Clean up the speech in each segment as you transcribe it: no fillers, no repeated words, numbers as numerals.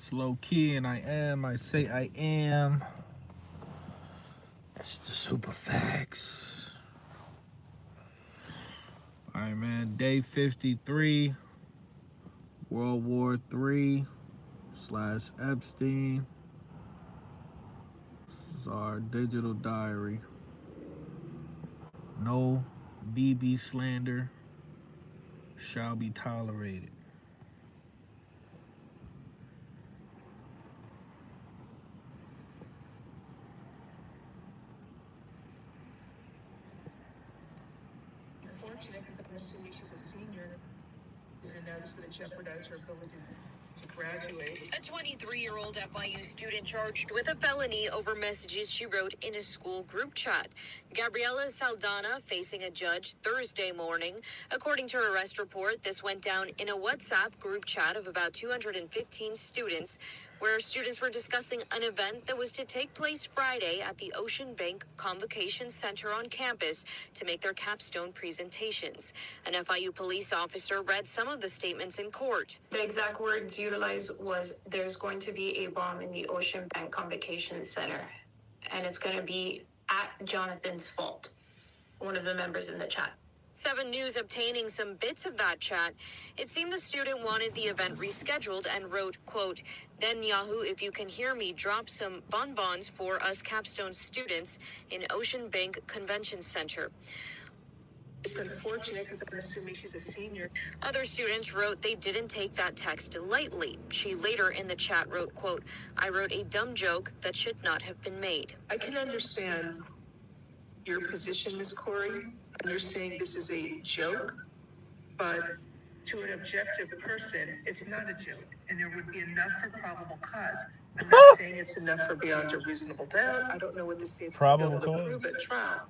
It's low key, and I say I am. It's the super facts. Alright, man. Day 53, World War III / Epstein. This is our digital diary. No Bibi slander shall be tolerated. Unfortunate because I'm assuming she's a senior, and now this is going to jeopardize her ability to graduate. A 23-year-old FIU student charged with a felony over messages she wrote in a school group chat. Gabriela Saldana facing a judge Thursday morning. According to her arrest report, this went down in a WhatsApp group chat of about 215 students, where students were discussing an event that was to take place Friday at the Ocean Bank Convocation Center on campus to make their capstone presentations. An FIU police officer read some of the statements in court. The exact words utilized was, "There's going to be a bomb in the Ocean Bank Convocation Center, and it's going to be at Jonathan's fault," one of the members in the chat. 7 News obtaining some bits of that chat. It seemed the student wanted the event rescheduled and wrote, quote, "Netanyahu, if you can hear me, drop some bonbons for us capstone students in Ocean Bank Convention Center." It's unfortunate because I'm assuming she's a senior. Other students wrote they didn't take that text lightly. She later in the chat wrote, quote, "I wrote a dumb joke that should not have been made." I can understand your position, Ms. Corey, and you're saying this is a joke, but to an objective person, it's not a joke, and there would be enough for probable cause. I'm not saying it's enough for beyond a reasonable doubt. I don't know what the state's going to be able to prove at trial,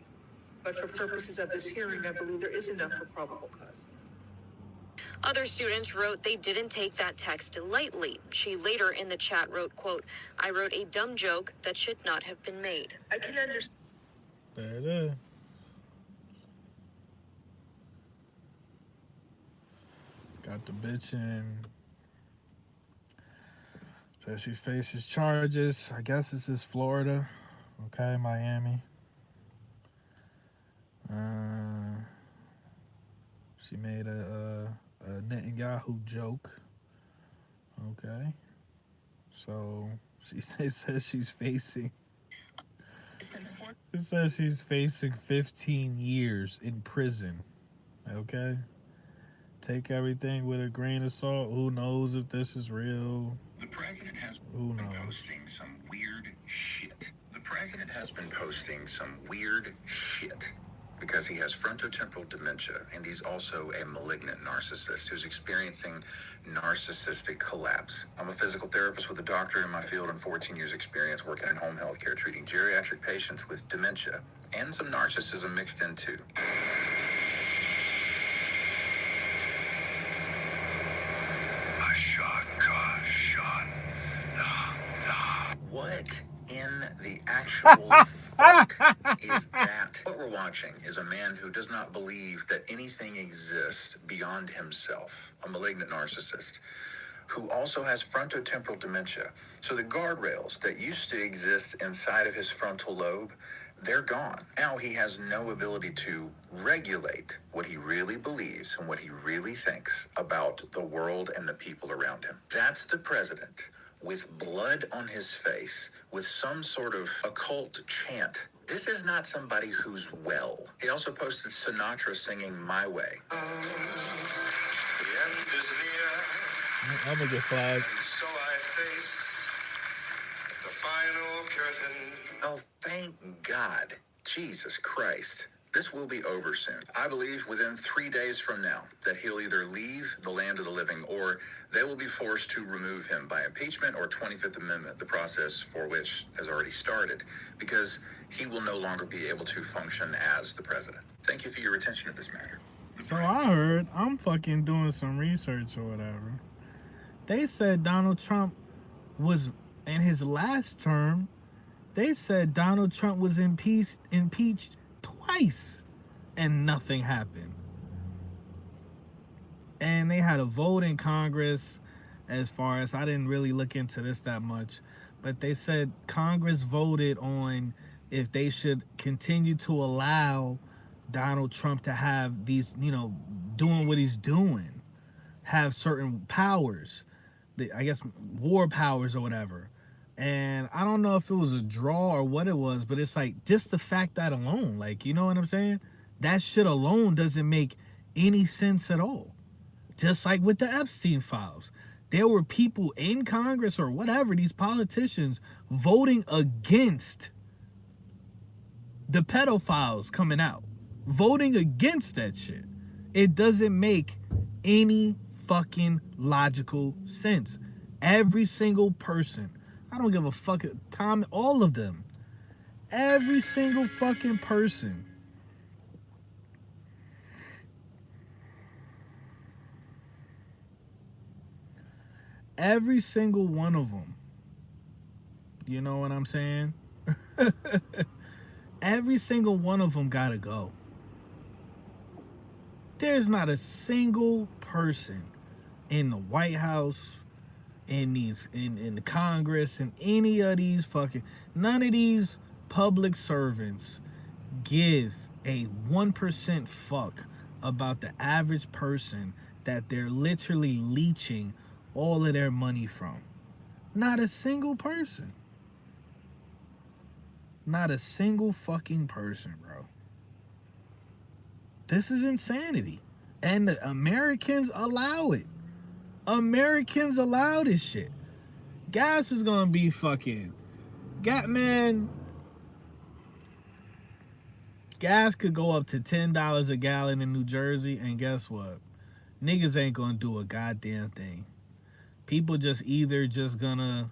but for purposes of this hearing, I believe there is enough for probable cause. Other students wrote they didn't take that text lightly. She later in the chat wrote, quote, "I wrote a dumb joke that should not have been made." I can understand. There it is. Got the bitch in. So she faces charges. I guess this is Florida. Okay, Miami. She made a Netanyahu joke. Okay. So she says she's facing. It says she's facing 15 years in prison. Okay. Take everything with a grain of salt. Who knows if this is real? The president has been posting some weird shit. The president has been posting some weird shit because he has frontotemporal dementia, and he's also a malignant narcissist who's experiencing narcissistic collapse. I'm a physical therapist with a doctorate in my field and 14 years experience working in home health care, treating geriatric patients with dementia and some narcissism mixed in too. What in the actual fuck is that? What we're watching is a man who does not believe that anything exists beyond himself, a malignant narcissist, who also has frontotemporal dementia. So the guardrails that used to exist inside of his frontal lobe, they're gone. Now he has no ability to regulate what he really believes and what he really thinks about the world and the people around him. That's the president with blood on his face, with some sort of occult chant. This is not somebody who's well. He also posted Sinatra singing My Way. I'm gonna get flagged. So I face the final curtain. Oh, thank God. Jesus Christ. This will be over soon. I believe within 3 days from now that he'll either leave the land of the living or they will be forced to remove him by impeachment or 25th Amendment, the process for which has already started, because he will no longer be able to function as the president. Thank you for your attention to this matter. So I heard, I'm fucking doing some research or whatever. They said Donald Trump was, in his last term, they said Donald Trump was impeached twice and nothing happened. And they had a vote in Congress as far as I didn't really look into this that much, but they said Congress voted on if they should continue to allow Donald Trump to have these, doing what he's doing, have certain powers, I guess war powers or whatever. And I don't know if it was a draw or what it was, but it's like just the fact that alone, like, you know what I'm saying? That shit alone doesn't make any sense at all. Just like with the Epstein files, there were people in Congress or whatever, these politicians voting against the pedophiles coming out, voting against that shit. It doesn't make any fucking logical sense. Every single person, I don't give a fuck, Tom, all of them, every single fucking person. Every single one of them. You know what I'm saying? Every single one of them gotta go. There's not a single person in the White House, in the Congress, in any of these fucking, none of these public servants give a 1% fuck about the average person that they're literally leeching all of their money from. Not a single person. Not a single fucking person, bro. This is insanity. And the Americans allow it. Americans allow this shit. Gas is gonna be fucking... man. Gas could go up to $10 a gallon in New Jersey, and guess what? Niggas ain't gonna do a goddamn thing. People just either just gonna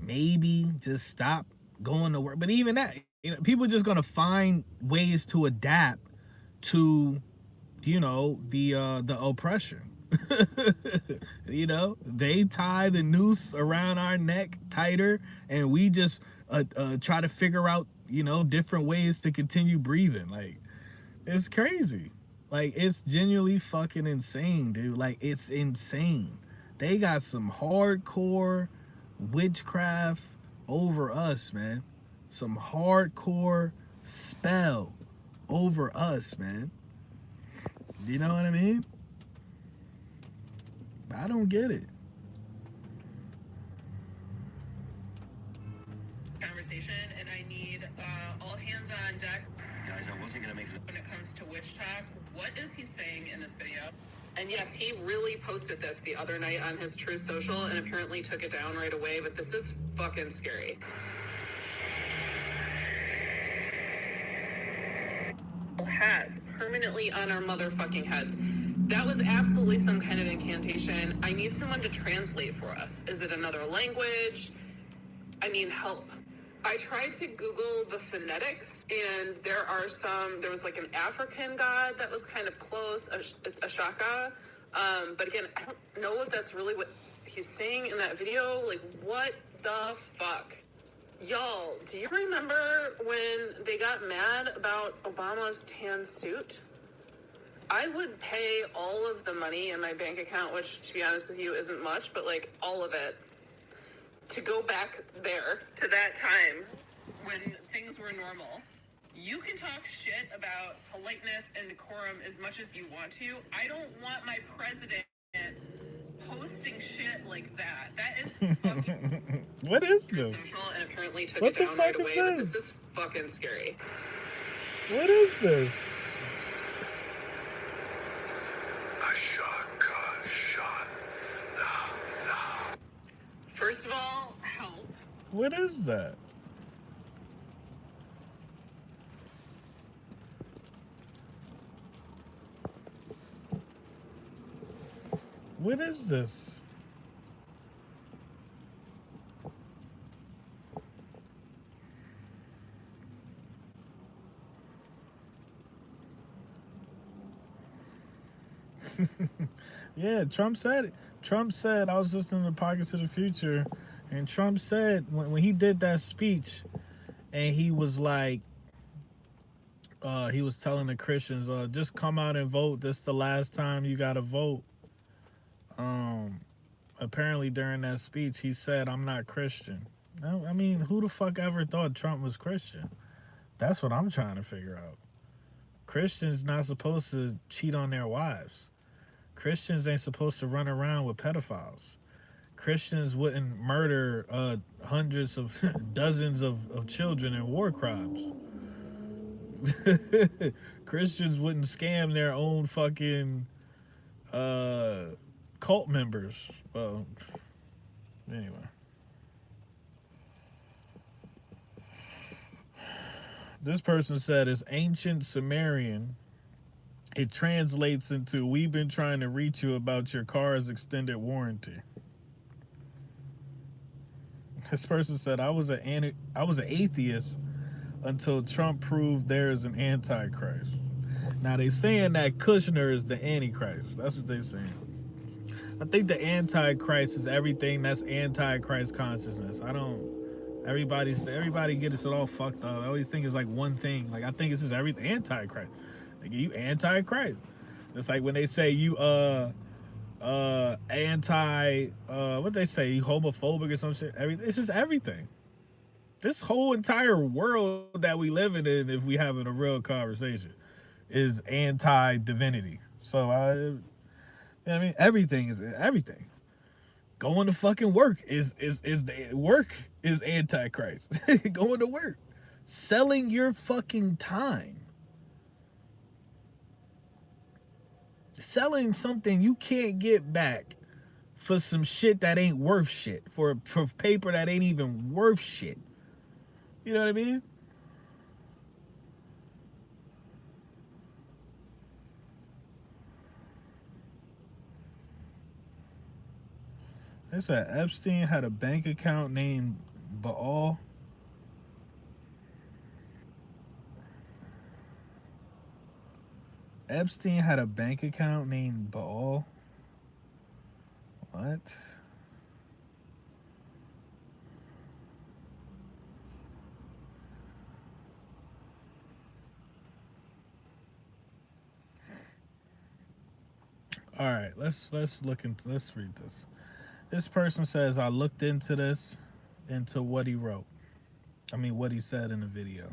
maybe just stop going to work. But even that, people just gonna find ways to adapt to, the oppression. They tie the noose around our neck tighter, and we just try to figure out, different ways to continue breathing. Like, it's crazy. Like, it's genuinely fucking insane, dude. Like, it's insane. They got some hardcore witchcraft over us, man. Some hardcore spell over us, man. You know what I mean? I don't get it. Conversation, and I need all hands on deck. Guys, I wasn't gonna make it. When it comes to witch talk, what is he saying in this video? And yes, he really posted this the other night on his True Social and apparently took it down right away, but this is fucking scary. Has permanently on our motherfucking heads. That was absolutely some kind of incantation. I need someone to translate for us. Is it another language? I need help. I tried to Google the phonetics, and there was like an African god that was kind of close, Ashaka. But again, I don't know if that's really what he's saying in that video. Like, what the fuck? Y'all, do you remember when they got mad about Obama's tan suit? I would pay all of the money in my bank account, which, to be honest with you, isn't much, but like all of it, to go back there to that time when things were normal. You can talk shit about politeness and decorum as much as you want to. I don't want my president posting shit like that. That is fucking... What is this? Social, and apparently took it down right away, but this is fucking scary. What is this? First of all, help. What is that? What is this? Yeah, Trump said I was listening to Pockets of the Future, and Trump said when he did that speech, and he was like, he was telling the Christians, just come out and vote. This is the last time you gotta vote. Apparently during that speech he said, "I'm not Christian." No, I mean, who the fuck ever thought Trump was Christian? That's what I'm trying to figure out. Christians not supposed to cheat on their wives. Christians ain't supposed to run around with pedophiles. Christians wouldn't murder hundreds of dozens of children in war crimes. Christians wouldn't scam their own fucking uh, cult members. Well, anyway. This person said it's ancient Sumerian. It translates into "We've been trying to reach you about your car's extended warranty." This person said I was an atheist until Trump proved there is an antichrist. Now they saying that Kushner is the antichrist. That's what they saying. I think the antichrist is everything that's antichrist consciousness. I don't. Everybody gets it all fucked up. I always think it's like one thing. Like I think it's just everything antichrist. Like you antichrist. It's like when they say you anti what they say, you homophobic or some shit. It's just everything. This whole entire world that we live in, if we having a real conversation, is anti-divinity. So you know what I mean, everything is everything. Going to fucking work is the work is antichrist. Going to work, selling your fucking time, selling something you can't get back for some shit that ain't worth shit, for paper that ain't even worth shit. You know what I mean? It said Epstein had a bank account named Baal. Epstein had a bank account named Baal. What? All right, let's read this. This person says I looked into this, into what he wrote. I mean, what he said in the video.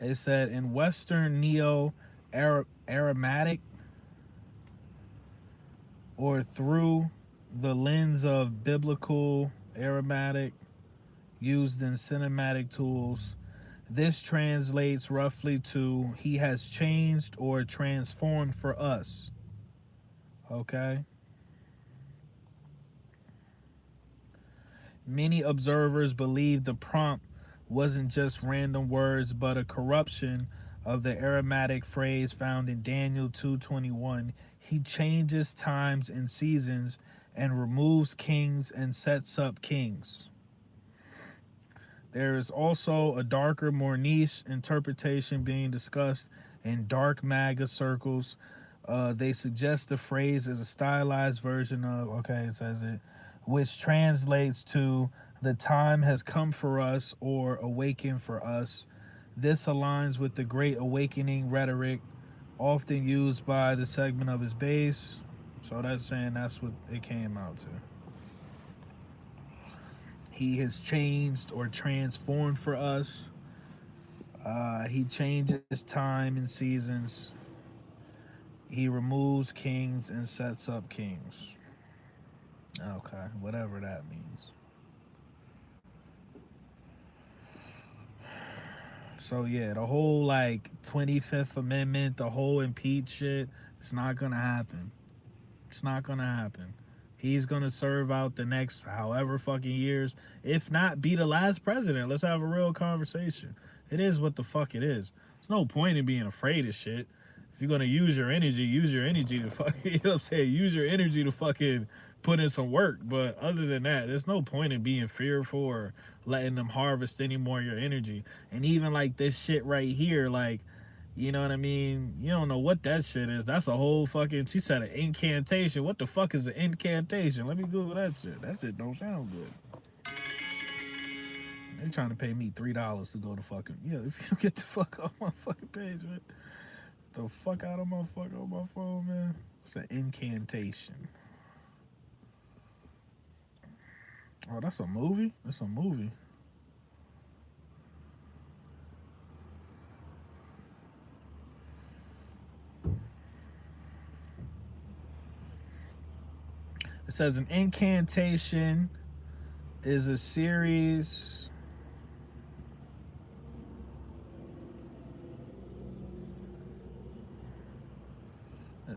It said in Western Neo-Aromatic, or through the lens of biblical aromatic used in cinematic tools, this translates roughly to "he has changed or transformed for us." Okay? Many observers believe the prompt wasn't just random words, but a corruption of the aromatic phrase found in Daniel 2:21. He changes times and seasons and removes kings and sets up kings. There is also a darker, more niche interpretation being discussed in dark MAGA circles. They suggest the phrase as a stylized version of, okay, it says it, which translates to "the time has come for us" or "awaken for us." This aligns with the Great Awakening rhetoric often used by the segment of his base. So that's saying that's what it came out to. He has changed or transformed for us. He changes time and seasons. He removes kings and sets up kings. Okay, whatever that means. So yeah, the whole like 25th Amendment, the whole impeach shit, it's not gonna happen. It's not gonna happen. He's gonna serve out the next however fucking years, if not be the last president. Let's have a real conversation. It is what the fuck it is. There's no point in being afraid of shit. If you're gonna use your energy to fucking, you know what I'm saying? Use your energy to fucking put in some work. But other than that, there's no point in being fearful or letting them harvest any more of your energy. And even like this shit right here, like, you know what I mean? You don't know what that shit is. That's a whole fucking, she said an incantation. What the fuck is an incantation? Let me Google that shit. That shit don't sound good. They trying to pay me $3 to go to fucking, yeah, if you get the fuck off my fucking page, man. Get the fuck out of my phone, man. It's an incantation. Oh, that's a movie? That's a movie. It says an incantation is a series.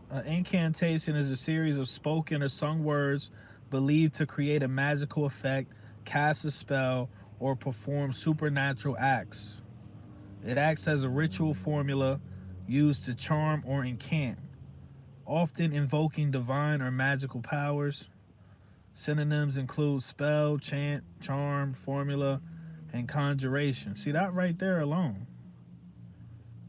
An incantation is a series of spoken or sung words believed to create a magical effect, cast a spell, or perform supernatural acts. It acts as a ritual formula used to charm or incant, often invoking divine or magical powers. Synonyms include spell, chant, charm, formula, and conjuration. See that right there alone.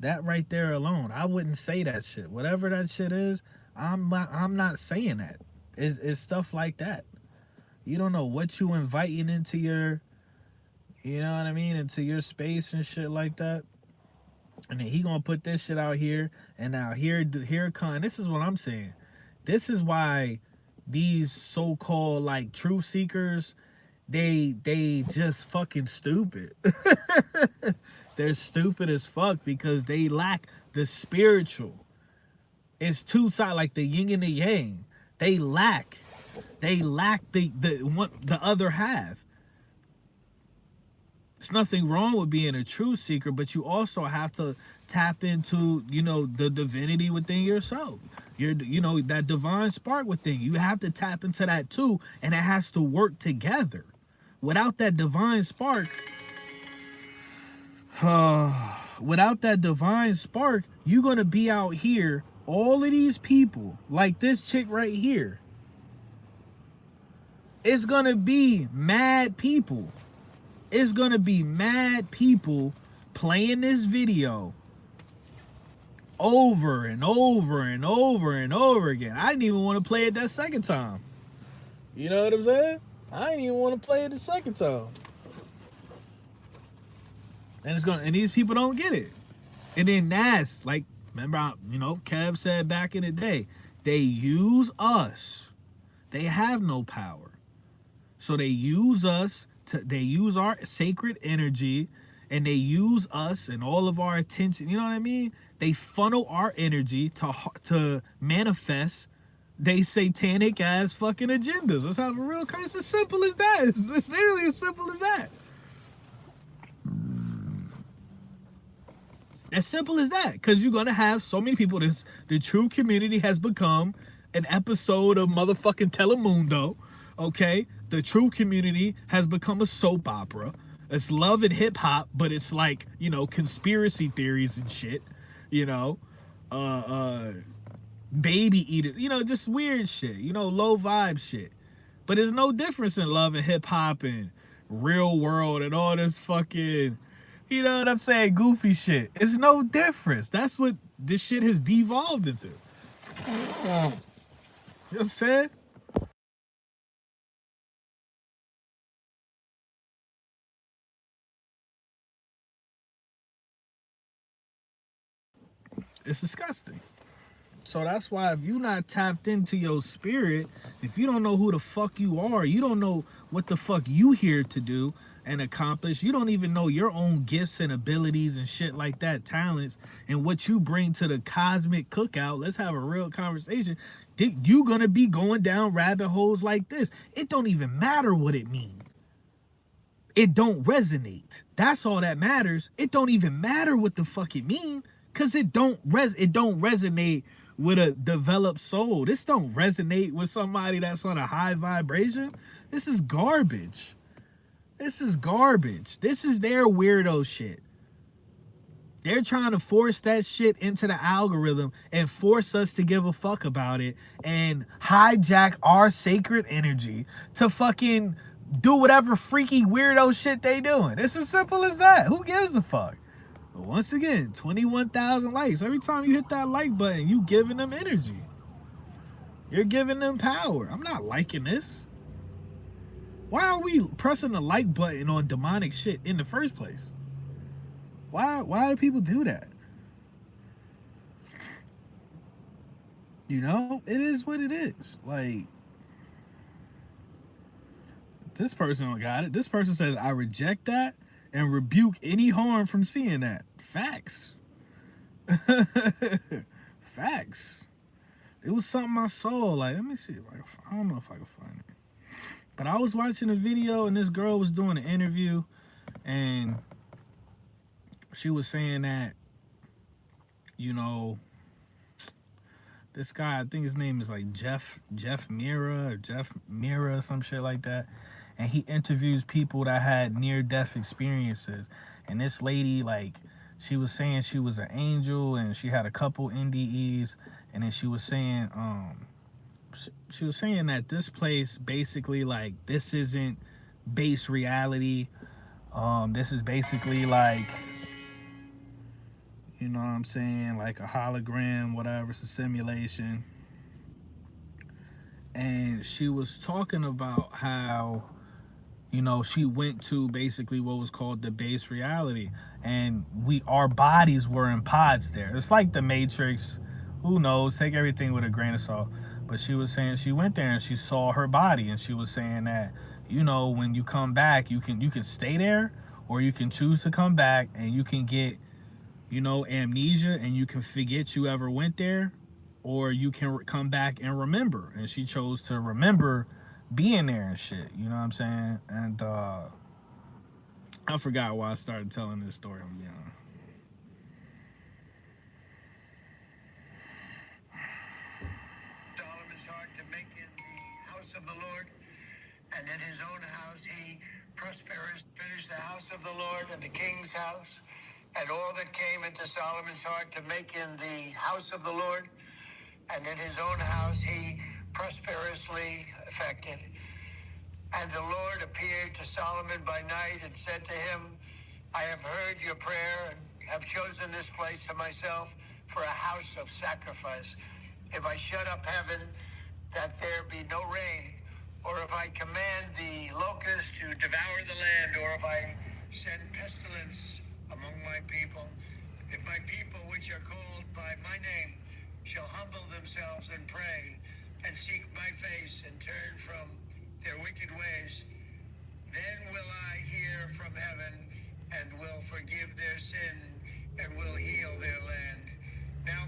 That right there alone. I wouldn't say that shit. Whatever that shit is, I'm not saying that. It's stuff like that. You don't know what you inviting into your, you know what I mean, into your space and shit like that. And then he gonna put this shit out here, and now here it come. This is what I'm saying. This is why these so-called like truth seekers, they just fucking stupid. They're stupid as fuck because they lack the spiritual. It's two sides, like the yin and the yang. They lack the other half. There's nothing wrong with being a truth seeker, but you also have to tap into, the divinity within yourself. That divine spark within you. You have to tap into that too, and it has to work together. Without that divine spark, you're gonna be out here. All of these people, like this chick right here, it's gonna be mad people. It's gonna be mad people playing this video over and over and over and over again. I didn't even want to play it that second time. You know what I'm saying? I didn't even want to play it the second time. And these people don't get it. And then that's like, remember, Kev said back in the day, they use us. They have no power. So they use us. They use our sacred energy, and they use us and all of our attention. You know what I mean? They funnel our energy to manifest they satanic ass fucking agendas. Let's have a real kind. It's as simple as that. It's literally as simple as that. As simple as that. Because you're gonna have so many people. The true community has become an episode of motherfucking Telemundo. Okay, the true community has become a soap opera. It's love and hip hop, but it's like, conspiracy theories and shit. Baby eater, just weird shit. Low vibe shit. But there's no difference in love and hip hop and real world and all this fucking, you know what I'm saying, goofy shit. It's no difference. That's what this shit has devolved into. You know what I'm saying? It's disgusting. So that's why if you're not tapped into your spirit, if you don't know who the fuck you are, you don't know what the fuck you here to do and accomplish, you don't even know your own gifts and abilities and shit like that, talents, and what you bring to the cosmic cookout. Let's have a real conversation. You gonna be going down rabbit holes like this. It don't even matter what it means. It don't resonate. That's all that matters. It don't even matter what the fuck it mean, cause it don't resonate with a developed soul. This don't resonate with somebody that's on a high vibration. This is garbage. This is garbage. This is their weirdo shit. They're trying to force that shit into the algorithm and force us to give a fuck about it and hijack our sacred energy to fucking do whatever freaky weirdo shit they doing. It's as simple as that. Who gives a fuck? But once again, 21,000 likes. Every time you hit that like button, you giving them energy. You're giving them power. I'm not liking this. Why are we pressing the like button on demonic shit in the first place? Why do people do that? It is what it is. Like, This person got it. This person says, I reject that and rebuke any harm from seeing that. Facts. Facts. It was something I saw. Like, let me see. I don't know if I can find it. But I was watching a video and this girl was doing an interview and she was saying that, you know, this guy, I think his name is like Jeff Mira or some shit like that. And he interviews people that had near-death experiences. And this lady, like, she was saying she was an angel and she had a couple NDEs. And then she was saying that this place basically, like, this isn't base reality. This is basically like, you know what I'm saying, like a hologram, whatever, it's a simulation. And she was talking about how, you know, she went to basically what was called the base reality. And our bodies were in pods there. It's like the Matrix. Who knows? Take everything with a grain of salt. But she was saying she went there and she saw her body. And she was saying that, you know, when you come back, you can stay there or you can choose to come back and you can get, you know, amnesia and you can forget you ever went there, or you can come back and remember. And she chose to remember being there and shit, you know what I'm saying? And I forgot why I started telling this story, I'm young. Solomon's heart to make in the house of the Lord, and in his own house he prosperous, finished the house of the Lord and the king's house, and all that came into Solomon's heart to make in the house of the Lord, and in his own house he prosperously effected. And the Lord appeared to Solomon by night and said to him, I have heard your prayer and have chosen this place for myself for a house of sacrifice. If I shut up heaven, that there be no rain, or if I command the locusts to devour the land, or if I send pestilence among my people, if my people which are called by my name shall humble themselves and pray and seek my face and turn from their wicked ways, then will I hear from heaven and will forgive their sin and will heal their land. Now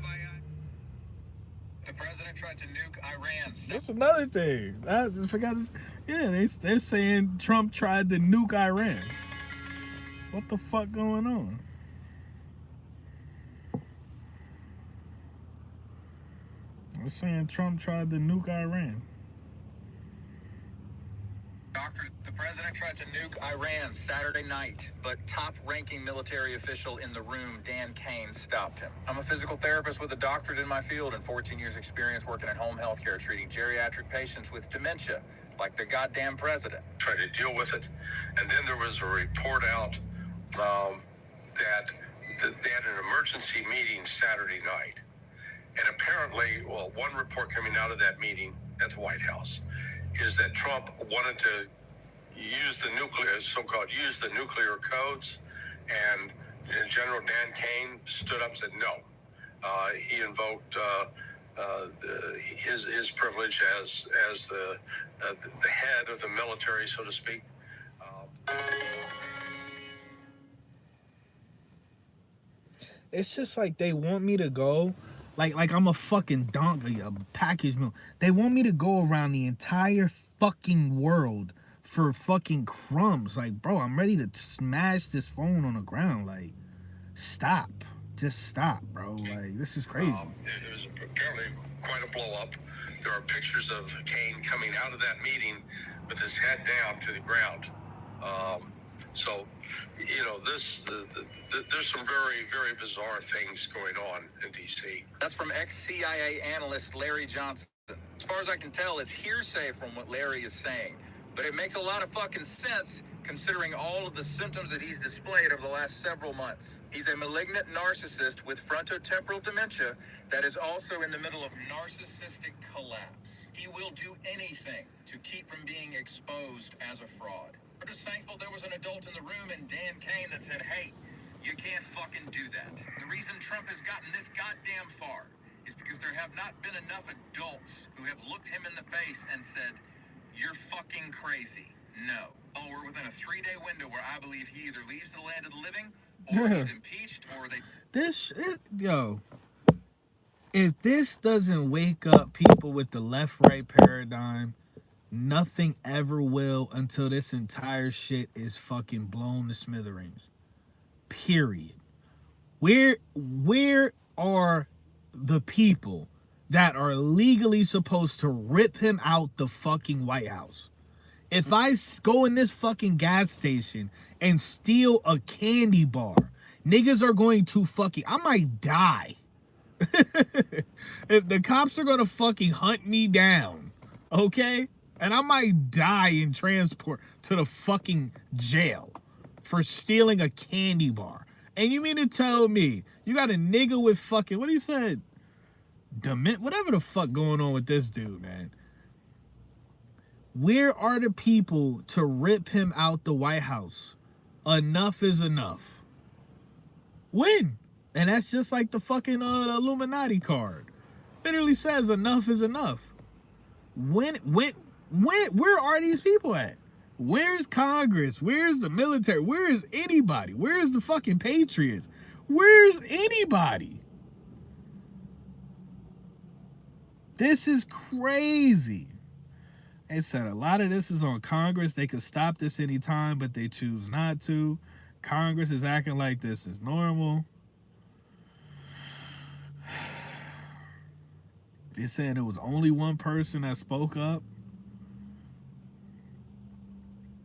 the president tried to nuke Iran. That's another thing. I forgot this. Yeah, they're saying Trump tried to nuke Iran. What the fuck going on? They're saying Trump tried to nuke Iran. The president tried to nuke Iran Saturday night, but top-ranking military official in the room, Dan Kane, stopped him. I'm a physical therapist with a doctorate in my field and 14 years experience working in home health care, treating geriatric patients with dementia, like the goddamn president. Tried to deal with it, and then there was a report out that they had an emergency meeting Saturday night. And apparently, well, one report coming out of that meeting at the White House is that Trump wanted to use the nuclear codes, and General Dan Kane stood up and said no. He invoked his privilege as the head of the military, so to speak. It's just like they want me to go, like I'm a fucking donkey, a package meal. They want me to go around the entire fucking world for fucking crumbs. Like, bro, I'm ready to smash this phone on the ground. Like, stop. Just stop, bro. Like, this is crazy. It was apparently quite a blow up. There are pictures of Kane coming out of that meeting with his head down to the ground. So, you know, there's some very, very bizarre things going on in D.C. That's from ex-CIA analyst Larry Johnson. As far as I can tell, it's hearsay from what Larry is saying. But it makes a lot of fucking sense considering all of the symptoms that he's displayed over the last several months. He's a malignant narcissist with frontotemporal dementia that is also in the middle of narcissistic collapse. He will do anything to keep from being exposed as a fraud. We're just thankful there was an adult in the room in Dan Kane that said, hey, you can't fucking do that. The reason Trump has gotten this goddamn far is because there have not been enough adults who have looked him in the face and said, you're fucking crazy. No. Oh, we're within a 3-day window where I believe he either leaves the land of the living, or he's impeached, or they... Yo, if this doesn't wake up people with the left-right paradigm, nothing ever will until this entire shit is fucking blown to smithereens. Period. Where are the people that are legally supposed to rip him out the fucking White House? If I go in this fucking gas station and steal a candy bar, niggas are going to fucking... I might die. If the cops are gonna fucking hunt me down, okay? And I might die in transport to the fucking jail for stealing a candy bar. And you mean to tell me you got a nigga with fucking... What he said? Whatever the fuck going on with this dude, man. Where are the people to rip him out the White House? Enough is enough. When? And that's just like the fucking Illuminati card. Literally says enough is enough. Where are these people at? Where's Congress? Where's the military? Where's anybody? Where's the fucking patriots? Where's anybody? This is crazy. They said a lot of this is on Congress. They could stop this anytime, but they choose not to. Congress is acting like this is normal. They're saying it was only one person that spoke up.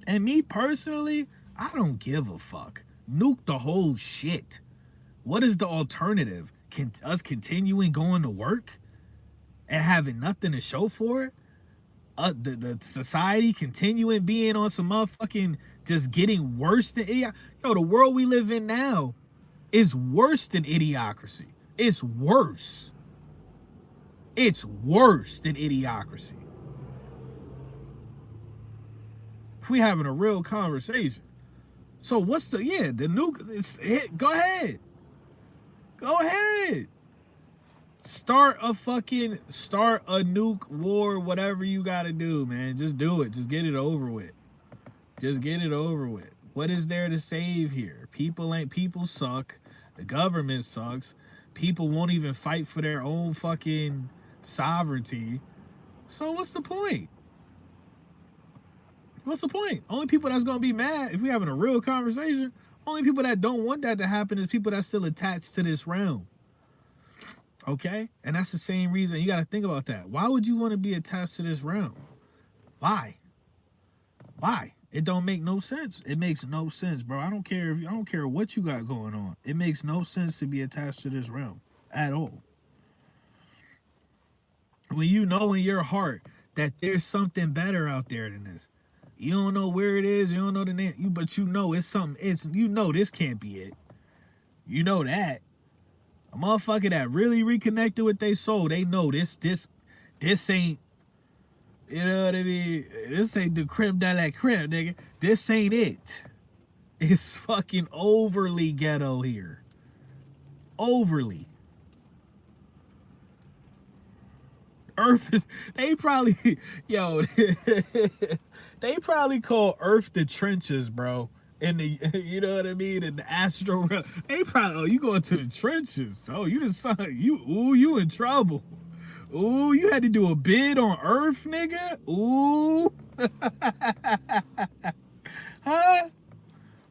And me personally, I don't give a fuck. Nuke the whole shit. What is the alternative? Can us continuing going to work and having nothing to show for it? The society continuing being on some motherfucking just getting worse than idiot. Yo, the world we live in now is worse than idiocracy. It's worse. It's worse than idiocracy. If we having a real conversation. So what's the nuke? Go ahead. Go ahead. Start a nuke war, whatever you gotta do, man. Just do it. Just get it over with. Just get it over with. What is there to save here? People suck. The government sucks. People won't even fight for their own fucking sovereignty. So what's the point? What's the point? Only people that's gonna be mad if we having a real conversation, only people that don't want that to happen is people that's still attached to this realm. Okay? And that's the same reason you gotta think about that. Why would you want to be attached to this realm? Why? It don't make no sense. It makes no sense, bro. I don't care what you got going on. It makes no sense to be attached to this realm at all. When you know in your heart that there's something better out there than this. You don't know where it is, you don't know the name, but you know it's something. This can't be it. You know that. A motherfucker that really reconnected with their soul, they know this ain't, you know what I mean? This ain't the creme de la creme, nigga. This ain't it. It's fucking overly ghetto here. Overly. Earth is, they probably call Earth the trenches, bro. In the, you know what I mean? In the astro, they probably, you going to the trenches. Oh, you you in trouble. Ooh, you had to do a bid on Earth, nigga. Ooh. Huh?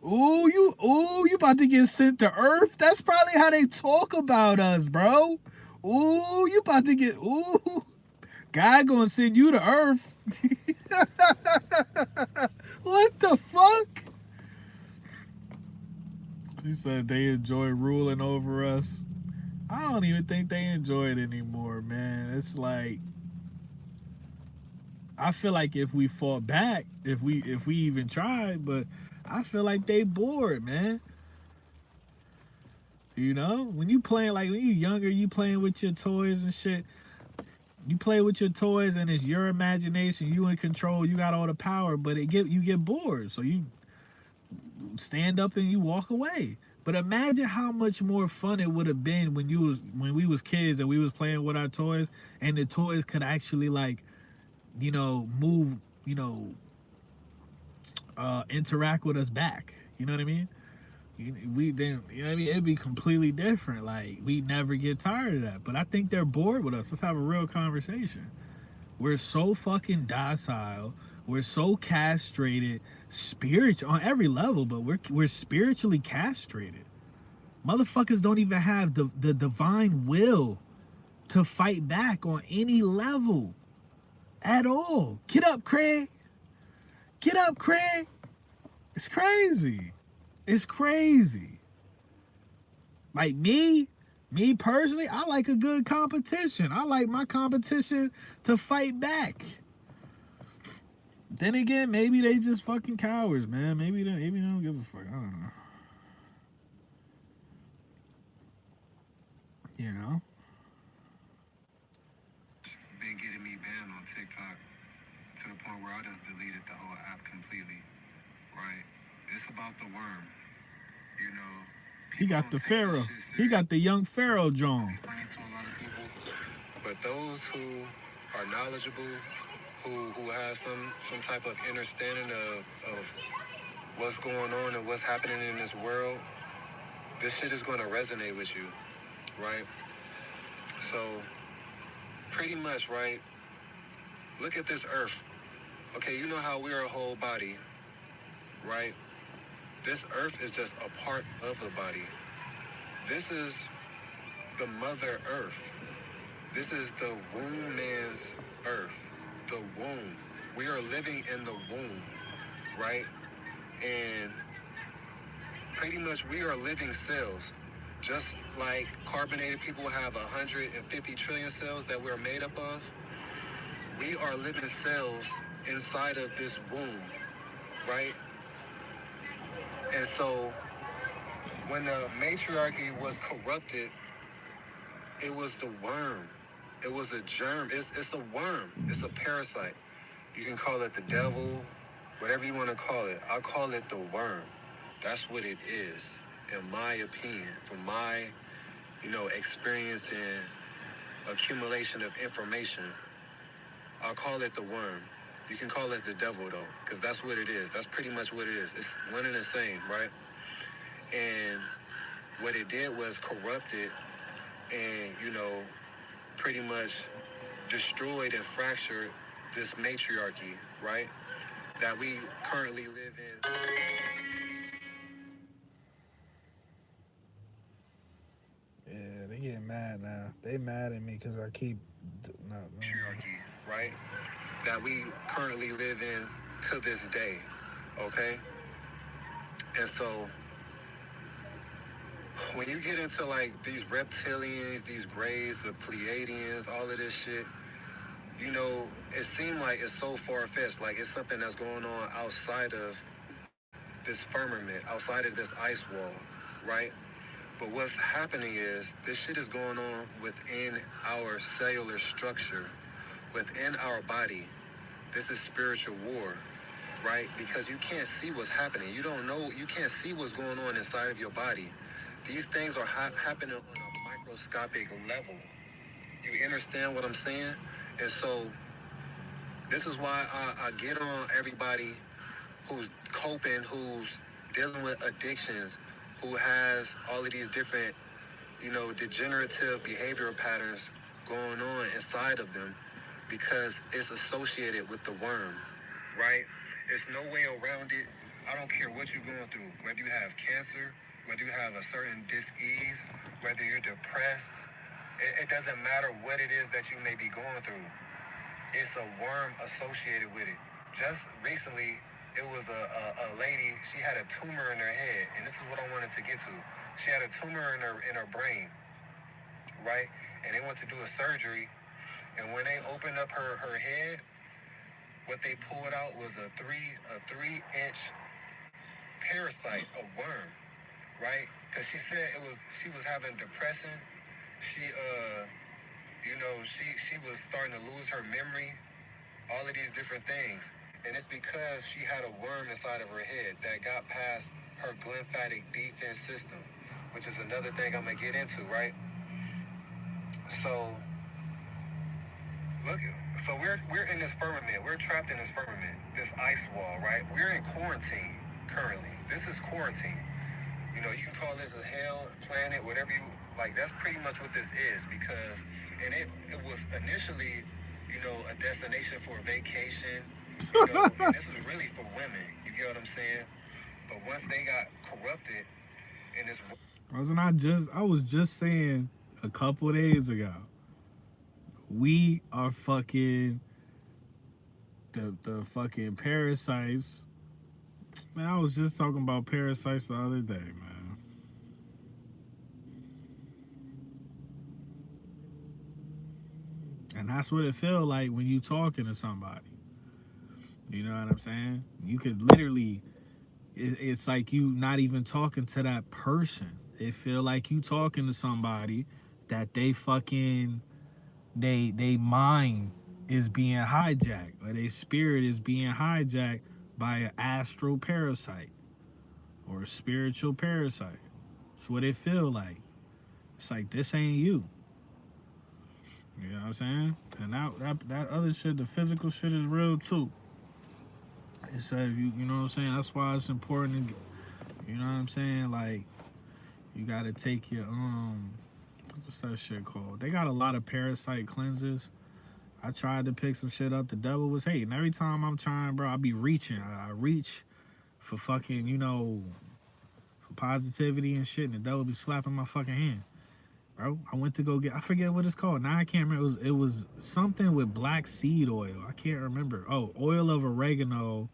Ooh, you about to get sent to Earth? That's probably how they talk about us, bro. Ooh, you about to get, God gonna send you to Earth. What the fuck? He said they enjoy ruling over us. I don't even think they enjoy it anymore, man. It's like, I feel like if we fought back, if we even tried, but I feel like they bored, man. You know, when you younger, you playing with your toys and shit. You play with your toys and it's your imagination. You in control. You got all the power, but you get bored. So you stand up and you walk away. But imagine how much more fun it would have been when we was kids and we was playing with our toys and the toys could actually move, interact with us back. You know what I mean? We then, you know what I mean? It'd be completely different. Like, we never get tired of that. But I think they're bored with us. Let's have a real conversation. We're so fucking docile. We're so castrated, spiritual on every level, but we're spiritually castrated. Motherfuckers don't even have the divine will to fight back on any level at all. Get up, Craig. Get up, Craig. It's crazy. It's crazy. Like me personally, I like a good competition. I like my competition to fight back. Then again, maybe they just fucking cowards, man. Maybe they don't give a fuck. I don't know. You know? Been getting me banned on TikTok to the point where I just deleted the whole app completely. Right? It's about the worm. You know. He got the Pharaoh. He got the young Pharaoh John. Funny to a lot of people. But those who are knowledgeable, who have some type of understanding of what's going on and what's happening in this world, this shit is going to resonate with you, right? So, pretty much, right, look at this earth. Okay, you know how we're a whole body, right? This earth is just a part of the body. This is the mother earth. This is the womb man's earth. The womb. We are living in the womb, right? And pretty much we are living cells. Just like carbonated people have 150 trillion cells that we're made up of, we are living cells inside of this womb, right? And so when the matriarchy was corrupted, it was the worm. It was a germ. It's a worm. It's a parasite. You can call it the devil, whatever you want to call it. I'll call it the worm. That's what it is, in my opinion, from my, experience and accumulation of information. I'll call it the worm. You can call it the devil, though, because that's what it is. That's pretty much what it is. It's one and the same, right? And what it did was corrupt it and, pretty much destroyed and fractured this matriarchy, right? That we currently live in. Yeah, they getting mad now. They mad at me because I keep... No. Matriarchy, right? That we currently live in to this day, okay? And so, when you get into, like, these reptilians, these grays, the Pleiadians, all of this shit, it seemed like it's so far-fetched, like it's something that's going on outside of this firmament, outside of this ice wall, right? But what's happening is this shit is going on within our cellular structure, within our body. This is spiritual war, right? Because you can't see what's happening. You don't know, you can't see what's going on inside of your body. These things are happening on a microscopic level. You understand what I'm saying? And so this is why I get on everybody who's coping, who's dealing with addictions, who has all of these different, degenerative behavioral patterns going on inside of them, because it's associated with the worm, right? There's no way around it. I don't care what you're going through, whether you have cancer, whether you have a certain dis-ease, whether you're depressed, it doesn't matter what it is that you may be going through. It's a worm associated with it. Just recently, it was a lady, she had a tumor in her head, and this is what I wanted to get to. She had a tumor in her brain, right? And they went to do a surgery, and when they opened up her head, what they pulled out was a 3-inch parasite, a worm, right? Because she said she was having depression. She was starting to lose her memory, all of these different things. And it's because she had a worm inside of her head that got past her lymphatic defense system, which is another thing I'm going to get into, right? So Look, so we're in this firmament. We're trapped in this firmament, this ice wall, right? We're in quarantine currently. This is quarantine. You know, you can call this a hell planet, whatever you like. That's pretty much what this is because, and it was initially, you know, a destination for a vacation. You know, and this was really for women. You get what I'm saying? But once they got corrupted, in this. I was just saying a couple days ago, we are fucking the fucking parasites. Man, I was just talking about parasites the other day, man. And that's what it feels like when you talking to somebody. You know what I'm saying? You could literally, it's like you not even talking to that person. It feel like you talking to somebody that they fucking, they mind is being hijacked, or their spirit is being hijacked by an astral parasite or a spiritual parasite. That's what it feel like. It's like, this ain't you. You know what I'm saying? And that other shit, the physical shit, is real too. It says you know what I'm saying. That's why it's important to, you know what I'm saying. Like, you gotta take your what's that shit called? They got a lot of parasite cleanses. I tried to pick some shit up. The devil was hating. Every time I'm trying, bro, I be reaching. I reach for fucking, you know, for positivity and shit, and the devil be slapping my fucking hand. Bro, I went to go get, I forget what it's called. Now I can't remember. It was something with black seed oil. I can't remember. Oh, oil of oregano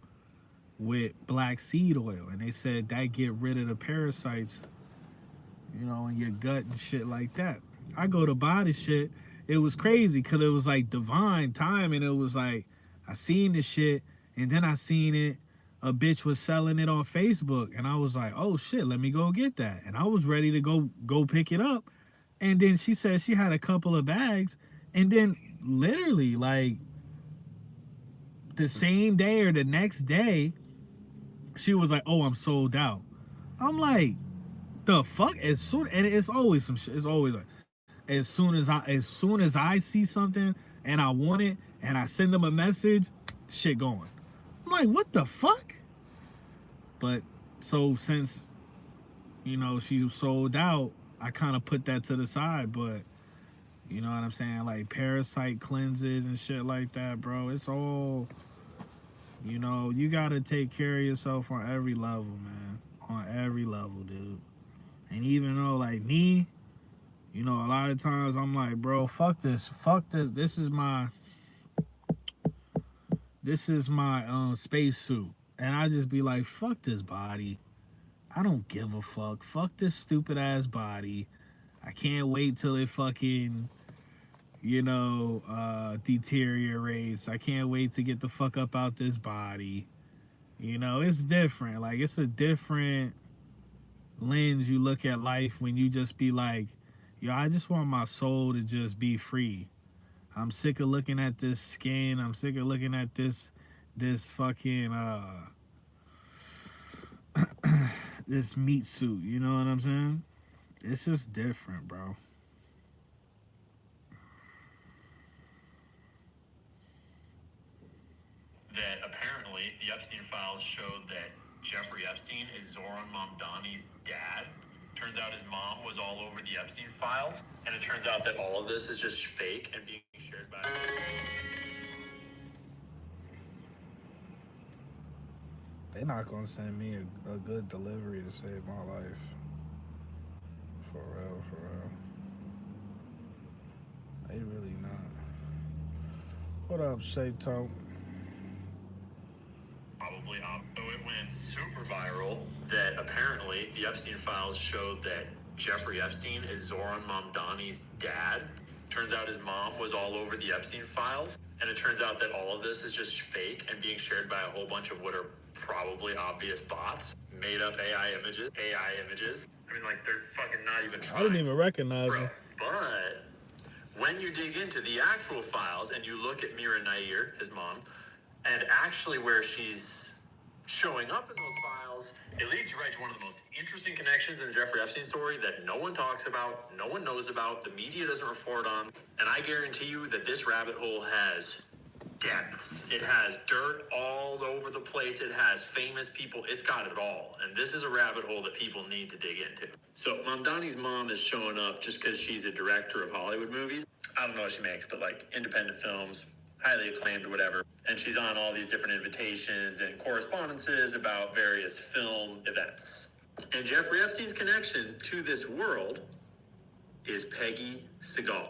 with black seed oil. And they said that get rid of the parasites, you know, in your gut and shit like that. I go to buy this shit. It was crazy because it was like divine time, and it was like, I seen this shit, and then I seen it, a bitch was selling it on Facebook, and I was like, oh shit, let me go get that. And I was ready to go pick it up. And then she said she had a couple of bags, and then literally like the same day or the next day, she was like, oh, I'm sold out. I'm like, the fuck? As soon, and it's always some shit. It's always like, as soon as I see something and I want it and I send them a message, shit going. I'm like, what the fuck? But so since, you know, she sold out, I kind of put that to the side. But you know what I'm saying? Like parasite cleanses and shit like that, bro. It's all, you know, you gotta take care of yourself on every level, man. On every level, dude. And even though, like me, you know, a lot of times I'm like, bro, fuck this. This is my spacesuit. And I just be like, fuck this body. I don't give a fuck. Fuck this stupid ass body. I can't wait till it fucking, you know, deteriorates. I can't wait to get the fuck up out this body. You know, it's different. Like, it's a different lens you look at life when you just be like, yo, I just want my soul to just be free. I'm sick of looking at this skin. I'm sick of looking at this fucking this meat suit. You know what I'm saying? It's just different, bro. That apparently the Epstein files showed that Jeffrey Epstein is Zoran Mamdani's dad. Turns out his mom was all over the Epstein files, and it turns out that all of this is just fake and being shared by... They're not gonna send me a good delivery to save my life. For real, for real. They really not. What up, Shaitan? Probably so it went super viral that apparently the Epstein files showed that Jeffrey Epstein is Zoran Mamdani's dad. Turns out his mom was all over the Epstein files, and it turns out that all of this is just fake and being shared by a whole bunch of what are probably obvious bots, made up AI images. I mean, like, they're fucking not even trying. I didn't even recognize him. But when you dig into the actual files and you look at Mira Nair, his mom, and actually where she's showing up in those files It leads you right to one of the most interesting connections in the Jeffrey Epstein story that no one talks about, no one knows about, the media doesn't report on, and I guarantee you that this rabbit hole has depths. It has dirt all over the place. It has famous people. It's got it all. And this is a rabbit hole that people need to dig into. So Mamdani's mom is showing up just because she's a director of Hollywood movies. I don't know what she makes, but like independent films, highly acclaimed, whatever. And she's on all these different invitations and correspondences about various film events. And Jeffrey Epstein's connection to this world is Peggy Segal.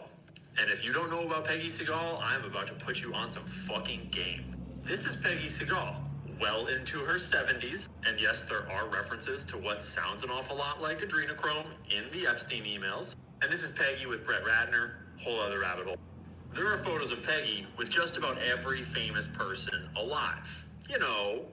And if you don't know about Peggy Segal, I'm about to put you on some fucking game. This is Peggy Segal, well into her 70s. And yes, there are references to what sounds an awful lot like adrenochrome in the Epstein emails. And this is Peggy with Brett Ratner, whole other rabbit hole. There are photos of Peggy with just about every famous person alive. You know.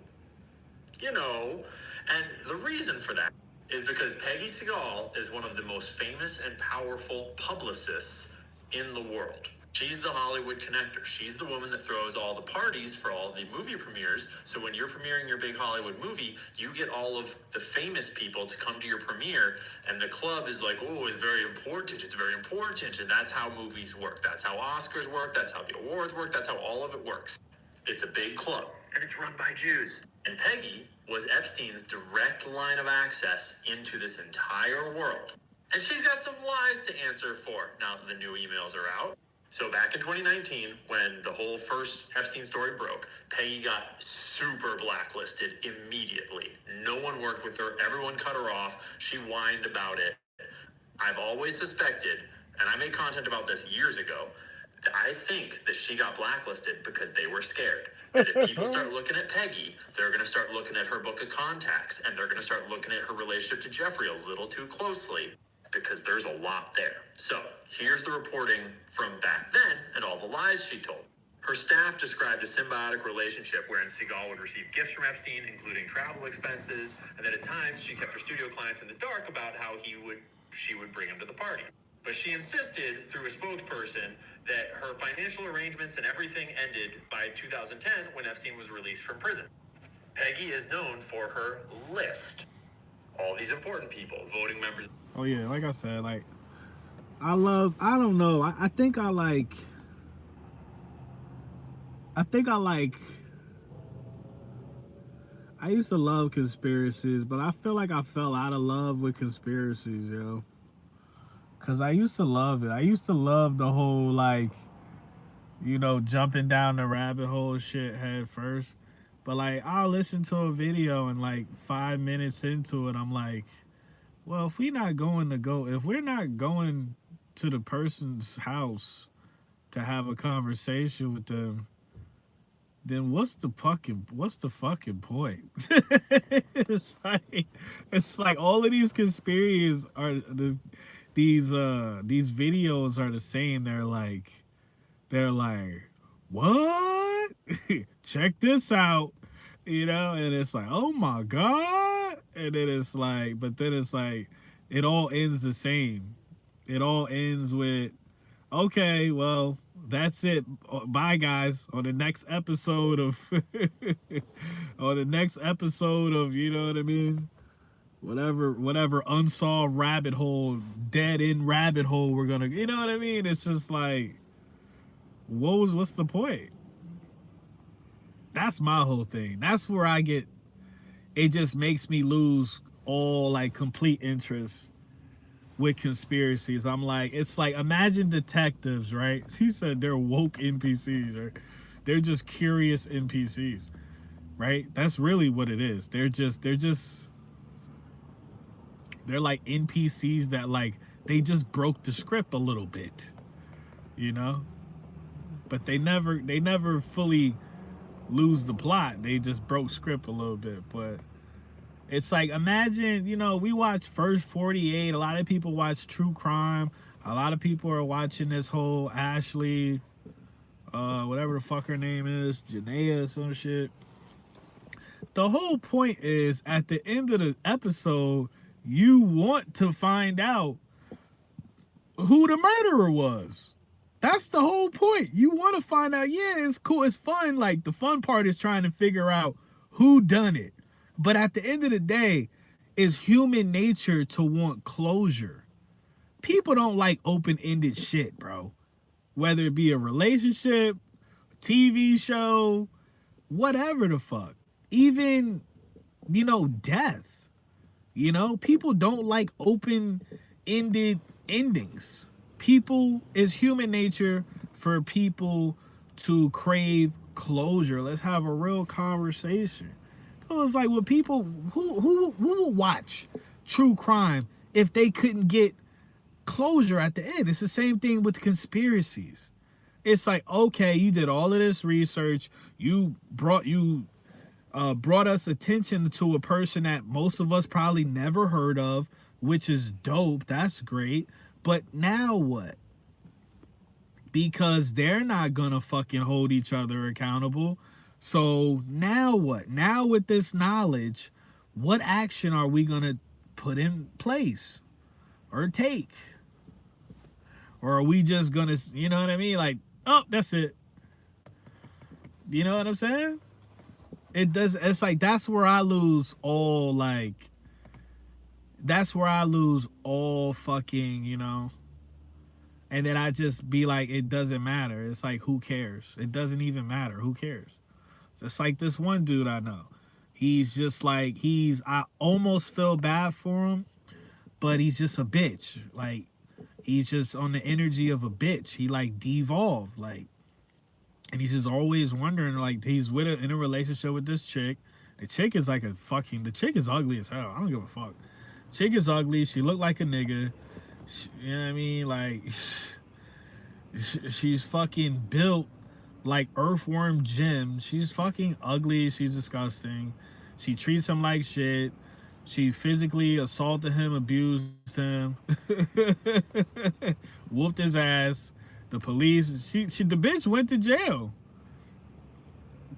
And the reason for that is because Peggy Segal is one of the most famous and powerful publicists in the world. She's the Hollywood connector. She's the woman that throws all the parties for all the movie premieres. So when you're premiering your big Hollywood movie, you get all of the famous people to come to your premiere, and the club is like, oh, it's very important. It's very important. And that's how movies work. That's how Oscars work. That's how the awards work. That's how all of it works. It's a big club, and it's run by Jews. And Peggy was Epstein's direct line of access into this entire world. And she's got some lies to answer for now that the new emails are out. So back in 2019, when the whole first Epstein story broke, Peggy got super blacklisted immediately. No one worked with her. Everyone cut her off. She whined about it. I've always suspected, and I made content about this years ago, that I think that she got blacklisted because they were scared. That if people start looking at Peggy, they're going to start looking at her book of contacts, and they're going to start looking at her relationship to Jeffrey a little too closely, because there's a lot there. So here's the reporting from back then and all the lies she told. Her staff described a symbiotic relationship wherein Segal would receive gifts from Epstein, including travel expenses, and that at times she kept her studio clients in the dark about how she would bring him to the party. But she insisted through a spokesperson that her financial arrangements and everything ended by 2010 when Epstein was released from prison. Peggy is known for her list. All these important people, voting members. Oh yeah, like I said, like I don't know. I think I like I used to love conspiracies, but I feel like I fell out of love with conspiracies, yo. Cause I used to love it. I used to love the whole like, jumping down the rabbit hole shit head first. But like I'll listen to a video and like 5 minutes into it, I'm like, well, if we're not going to the person's house to have a conversation with them, then what's the fucking point? it's like all of these conspiracies are these videos are the same. They're like, what? Check this out, and it's like, oh my god, and then it's like, but then it's like, it all ends the same. It all ends with, okay, well, that's it. Bye, guys. On the next episode of, you know what I mean? Whatever unsolved rabbit hole, dead end rabbit hole we're gonna, you know what I mean? It's just like, what's the point? That's my whole thing. That's where it just makes me lose all like complete interest with conspiracies. I'm like, it's like, imagine detectives, right? He said they're woke NPCs, right? They're just curious NPCs, right? That's really what it is. They're like NPCs that like, they just broke the script a little bit, but they never fully lose the plot. They just broke script a little bit. But it's like, imagine, we watch First 48. A lot of people watch true crime. A lot of people are watching this whole Ashley, whatever the fuck her name is, Janaea or some shit. The whole point is, at the end of the episode, you want to find out who the murderer was. That's the whole point. You want to find out. Yeah, it's cool. It's fun. Like, the fun part is trying to figure out who done it. But at the end of the day, it's human nature to want closure. People don't like open-ended shit, bro. Whether it be a relationship, TV show, whatever the fuck. Even, death. People don't like open-ended endings. It's human nature for people to crave closure. Let's have a real conversation. So it's like, with people who will watch true crime if they couldn't get closure at the end? It's the same thing with conspiracies. It's like, okay, you did all of this research, you brought us attention to a person that most of us probably never heard of, which is dope. That's great. But now what? Because they're not gonna fucking hold each other accountable. So now what? Now with this knowledge, what action are we gonna put in place or take? Or are we just gonna, you know what I mean? Like, oh, that's it. You know what I'm saying? It's like, that's where I lose all, fucking, and then I just be like, it doesn't matter. It's like, who cares? It doesn't even matter. Who cares? Just like this one dude I know. He's just like, I almost feel bad for him, but he's just a bitch. Like, he's just on the energy of a bitch. He devolved, and he's just always wondering, he's in a relationship with this chick. The chick is the chick is ugly as hell. I don't give a fuck. Chick is ugly. She looked like a nigga. You know what I mean? She's fucking built like Earthworm Jim. She's fucking ugly. She's disgusting. She treats him like shit. She physically assaulted him, abused him, whooped his ass. The police, the bitch went to jail.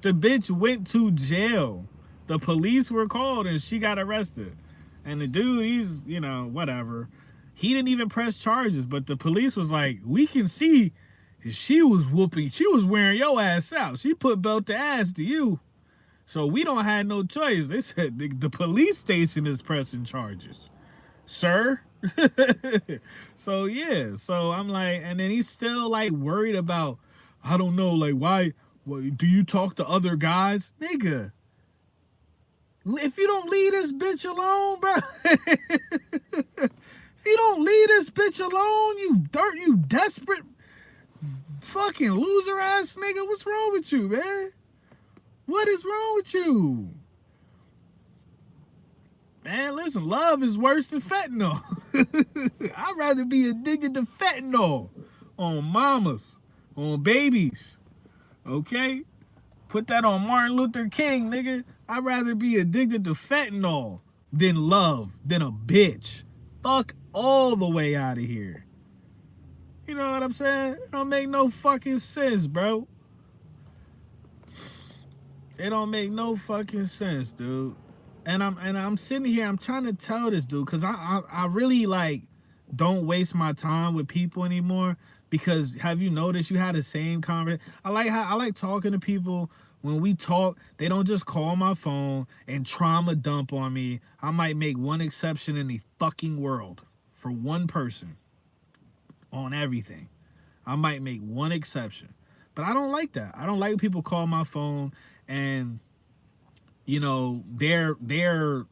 The bitch went to jail. The police were called and she got arrested. And the dude, he's, whatever. He didn't even press charges, but the police was like, we can see she was wearing your ass out. She put belt to ass to you. So we don't have no choice. They said the police station is pressing charges, sir. So yeah, so I'm like, and then he's still worried about, I don't know, why do you talk to other guys? Nigga, if you don't leave this bitch alone, bro. If you don't leave this bitch alone, you desperate fucking loser ass nigga. What's wrong with you, man? What is wrong with you? Man, listen, love is worse than fentanyl. I'd rather be addicted to fentanyl on mamas, on babies. Okay? Put that on Martin Luther King, nigga. I'd rather be addicted to fentanyl than love, than a bitch. Fuck all the way out of here. You know what I'm saying? It don't make no fucking sense, bro. It don't make no fucking sense, dude. And I'm sitting here, I'm trying to tell this dude, because I really don't waste my time with people anymore. Because have you noticed you had the same conversation? I like talking to people. When we talk, they don't just call my phone and trauma dump on me. I might make one exception in the fucking world for one person on everything. I might make one exception. But I don't like that. I don't like when people call my phone and, their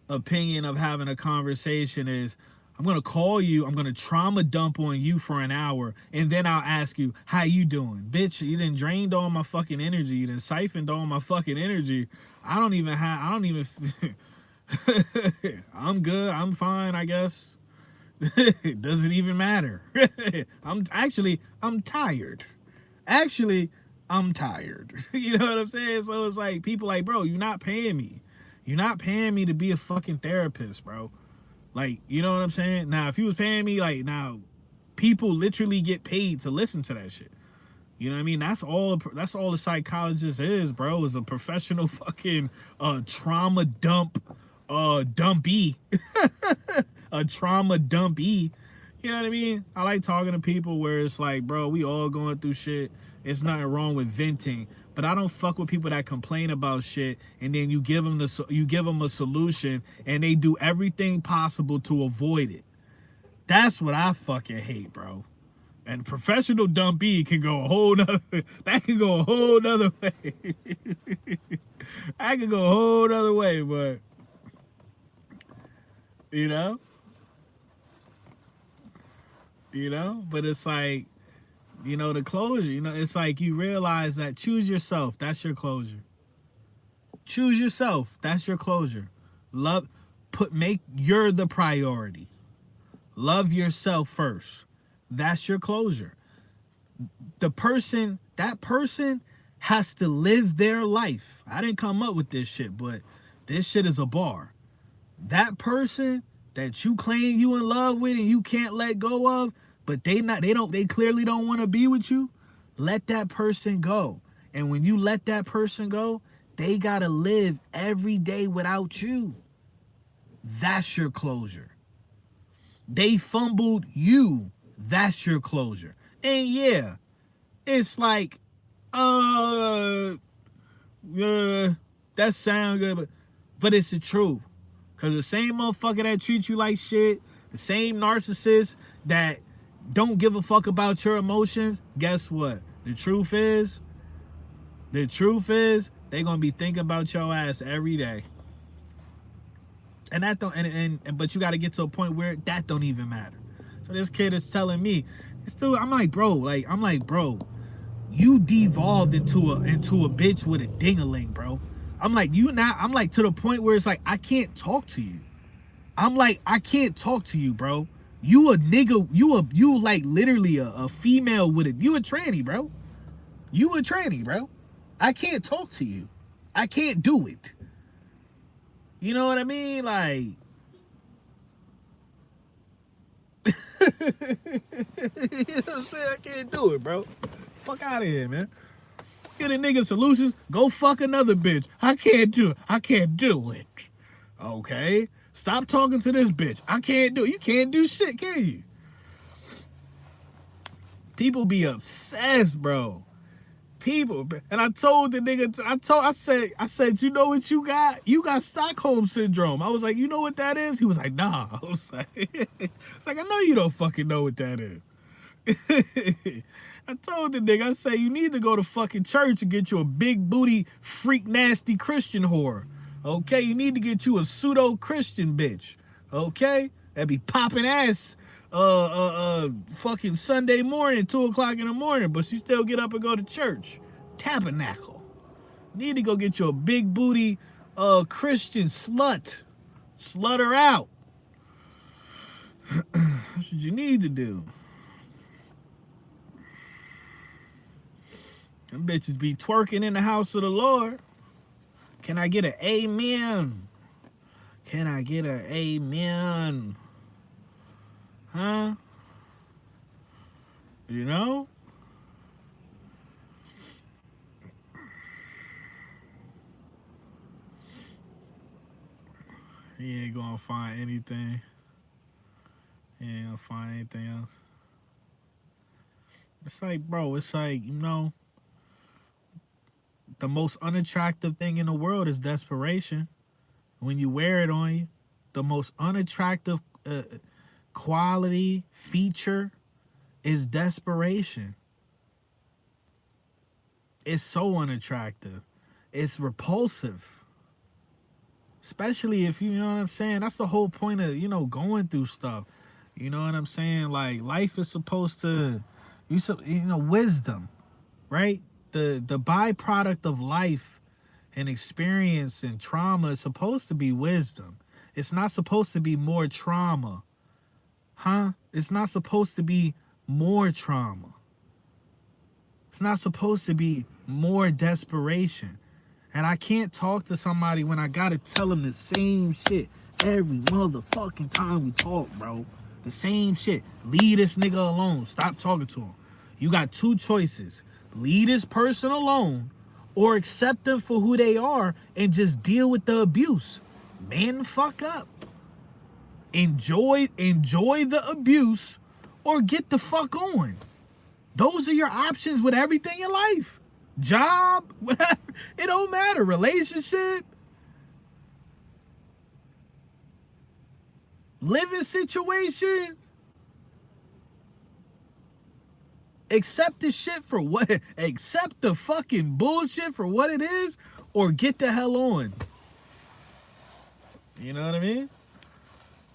opinion of having a conversation is, I'm going to call you, I'm going to trauma dump on you for an hour, and then I'll ask you, how you doing? Bitch, you done drained all my fucking energy. You done siphoned all my fucking energy. I'm good. I'm fine, I guess. It doesn't even matter. I'm tired. I'm tired. You know what I'm saying? So it's like, people like, bro, you're not paying me. You're not paying me to be a fucking therapist, bro. You know what I'm saying? Now, if you was paying me, now, people literally get paid to listen to that shit. You know what I mean? That's all the psychologist is, bro, is a professional fucking trauma dumpy. A trauma dumpy. You know what I mean? I like talking to people where it's like, bro, we all going through shit. It's nothing wrong with venting, but I don't fuck with people that complain about shit and then you give them a solution and they do everything possible to avoid it. That's what I fucking hate, bro. And professional dumpy can go a whole nother. That can go a whole nother way. I could go a whole nother way, but you know, but it's like, the closure, it's like you realize that choose yourself. That's your closure. Choose yourself. That's your closure. You're the priority. Love yourself first. That's your closure. That person has to live their life. I didn't come up with this shit, but this shit is a bar. That person that you claim you in love with and you can't let go of, but they clearly don't want to be with you, let that person go. And when you let that person go, they gotta live every day without you. That's your closure. They fumbled you. That's your closure. And yeah, it's like, that sound good, but it's the truth. Cause the same motherfucker that treats you like shit, the same narcissist that don't give a fuck about your emotions, guess what? The truth is, they gonna be thinking about your ass every day. And that don't, but you gotta get to a point where that don't even matter. So this kid is telling me, I'm like, bro, you devolved into a bitch with a ding-a-ling, bro. I'm like, to the point where it's like, I can't talk to you. I'm like, I can't talk to you, bro. You a nigga, you like literally a female with you a tranny, bro. You a tranny, bro. I can't talk to you. I can't do it. You know what I mean? Like, you know what I'm saying? I can't do it, bro. Fuck out of here, man. Get a nigga solutions. Go fuck another bitch. I can't do it. Okay? Stop talking to this bitch. I can't do it. You can't do shit, can you? People be obsessed, bro. And I told the nigga, I said, you know what you got? You got Stockholm syndrome. I was like, you know what that is? He was like, nah. I was like, I know you don't fucking know what that is. I told the nigga, I say, you need to go to fucking church and get you a big booty, freak nasty Christian whore. Okay? You need to get you a pseudo Christian bitch. Okay? That be popping ass fucking Sunday morning, 2:00 in the morning, but she still get up and go to church. Tabernacle. You need to go get you a big booty Christian slut. Slut her out. That's what you need to do. Them bitches be twerking in the house of the Lord. Can I get an amen? Can I get an amen? Huh? You know? He ain't gonna find anything. He ain't gonna find anything else. It's like, bro, the most unattractive thing in the world is desperation. When you wear it on you, the most unattractive quality feature is desperation. It's so unattractive. It's repulsive. Especially if you know what I'm saying. That's the whole point of, going through stuff. You know what I'm saying? Like, life is supposed to, wisdom, right? The byproduct of life and experience and trauma is supposed to be wisdom. It's not supposed to be more trauma. Huh? It's not supposed to be more trauma. It's not supposed to be more desperation. And I can't talk to somebody when I gotta tell them the same shit every motherfucking time we talk, bro. The same shit. Leave this nigga alone. Stop talking to him. You got two choices. Leave this person alone or accept them for who they are and just deal with the abuse. Man, fuck up. Enjoy the abuse or get the fuck on. Those are your options with everything in life. Job, whatever. It don't matter. Relationship. Living situation. Accept the shit for what, accept the fucking bullshit for what it is, or get the hell on. You know what I mean?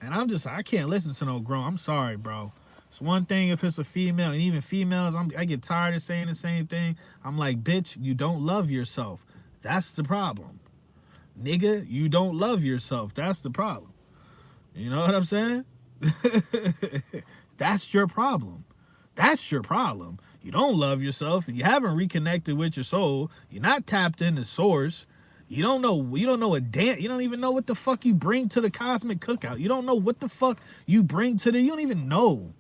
And I can't listen to no grown. I'm sorry, bro. It's one thing if it's a female, and even females, I get tired of saying the same thing. I'm like, bitch, you don't love yourself. That's the problem. Nigga, you don't love yourself. That's the problem. You know what I'm saying? That's your problem. That's your problem. You don't love yourself. You haven't reconnected with your soul. You're not tapped into source. You don't know a damn, you don't even know what the fuck you bring to the cosmic cookout. You don't know what the fuck you bring to you don't even know.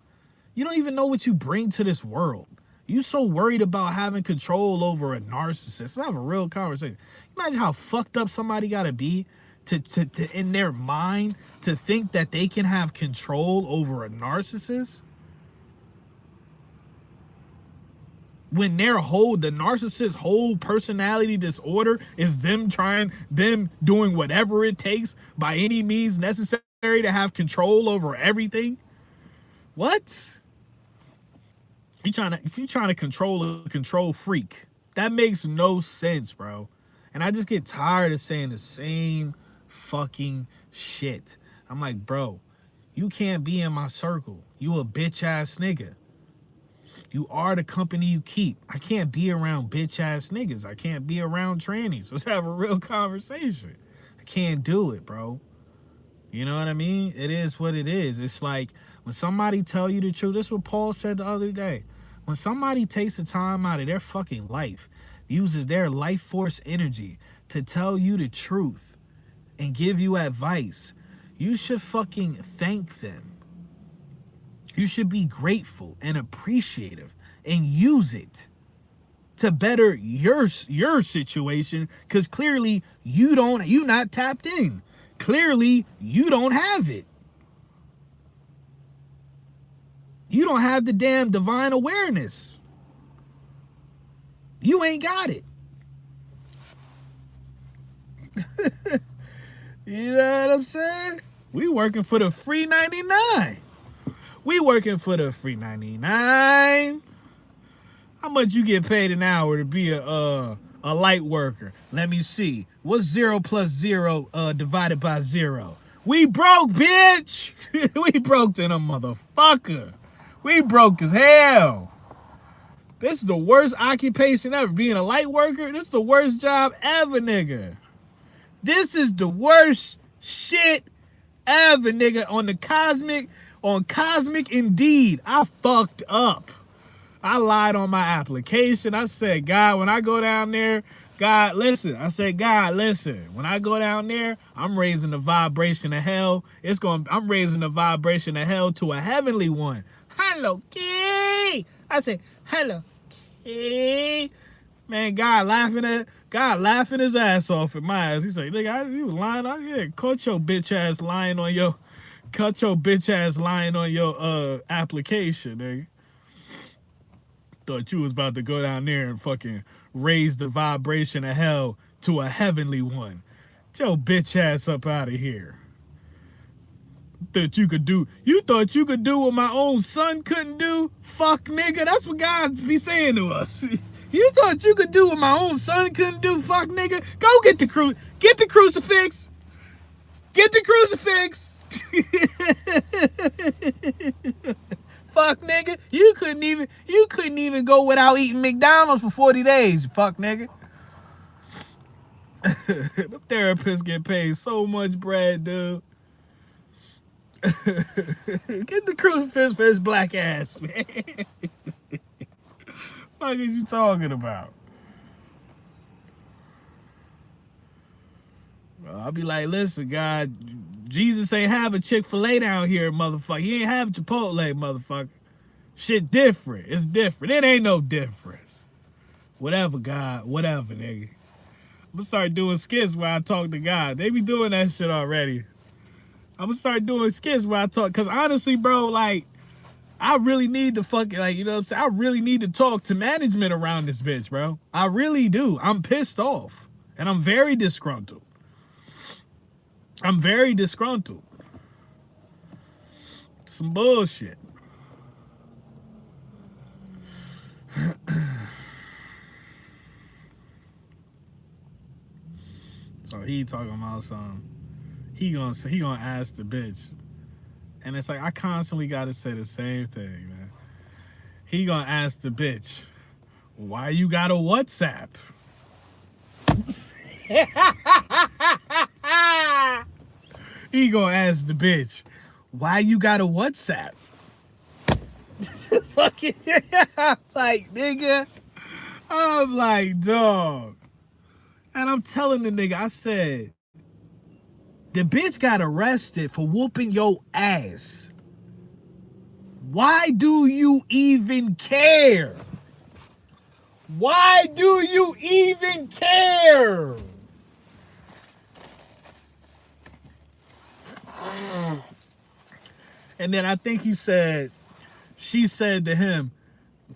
You don't even know what you bring to this world. You so worried about having control over a narcissist. Let's have a real conversation. Imagine how fucked up somebody gotta be to in their mind to think that they can have control over a narcissist. When the narcissist's whole personality disorder is them doing whatever it takes by any means necessary to have control over everything. What? You trying to control a control freak. That makes no sense, bro. And I just get tired of saying the same fucking shit. I'm like, bro, you can't be in my circle. You a bitch ass nigga. You are the company you keep. I can't be around bitch ass niggas. I can't be around trannies. Let's have a real conversation. I can't do it, bro. You know what I mean? It is what it is. It's like when somebody tell you the truth. This is what Paul said the other day. When somebody takes the time out of their fucking life, uses their life force energy to tell you the truth and give you advice, you should fucking thank them. You should be grateful and appreciative and use it to better your situation, because clearly you're not tapped in. Clearly you don't have it. You don't have the damn divine awareness. You ain't got it. You know what I'm saying? We working for the free 99. We working for the free 99. How much you get paid an hour to be a light worker? Let me see. What's 0 plus 0 divided by 0? We broke, bitch. We broke to them motherfucker. We broke as hell. This is the worst occupation ever. Being a light worker, this is the worst job ever, nigga. This is the worst shit ever, nigga. On Cosmic Indeed, I fucked up. I lied on my application. I said, God, when I go down there, God, listen. I said, God, listen. When I go down there, I'm raising the vibration of hell. I'm raising the vibration of hell to a heavenly one. Hello, Key. I said, hello, Key. Man, God laughing his ass off at my ass. He said, nigga, he was lying. Caught your bitch ass lying on your application, nigga. Thought you was about to go down there and fucking raise the vibration of hell to a heavenly one. Get your bitch ass up out of here. You thought you could do what my own son couldn't do? Fuck, nigga, that's what God be saying to us. You thought you could do what my own son couldn't do? Fuck, nigga. Go get the crucifix. Get the crucifix. Fuck, nigga. You couldn't even go without eating McDonald's for 40 days. Fuck, nigga. The therapists get paid so much bread, dude. Get the crucifix for his black ass, man. What is you talking about? Well, I'll be like, listen, God, Jesus ain't have a Chick-fil-A down here, motherfucker. He ain't have Chipotle, motherfucker. Shit different. It's different. It ain't no difference. Whatever, God. Whatever, nigga. I'm gonna start doing skits where I talk to God. They be doing that shit already. I'm gonna start doing skits where I talk. Because honestly, bro, like, I really need to fucking, like, you know what I'm saying? I really need to talk to management around this bitch, bro. I really do. I'm pissed off. And I'm very disgruntled. I'm very disgruntled. Some bullshit. So he talking about something. He gonna ask the bitch. And it's like, I constantly gotta say the same thing, man. He gonna ask the bitch, why you got a WhatsApp? He gonna ask the bitch, why you got a WhatsApp? Fucking, I'm like, nigga. I'm like, dog. And I'm telling the nigga, I said, the bitch got arrested for whooping your ass. Why do you even care? Why do you even care? And then I think she said to him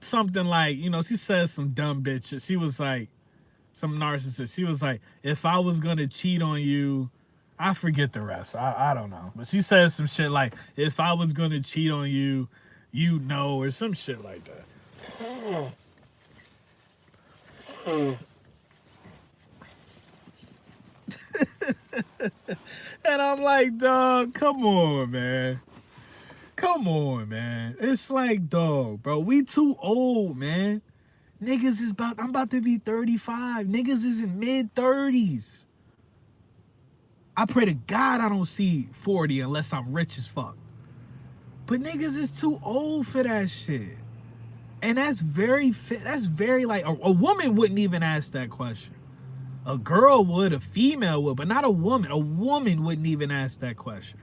something like, you know, she said some dumb bitch. She was like, some narcissist. She was like, if I was gonna cheat on you, I forget the rest. I don't know. But she said some shit like, if I was gonna cheat on you, you know, or some shit like that. And I'm like, dog, come on, man. Come on, man. It's like, dog, bro, we too old, man. Niggas is I'm about to be 35. Niggas is in mid-30s. I pray to God I don't see 40 unless I'm rich as fuck. But niggas is too old for that shit. And that's very like, a woman wouldn't even ask that question. A girl would, a female would, but not a woman. A woman wouldn't even ask that question.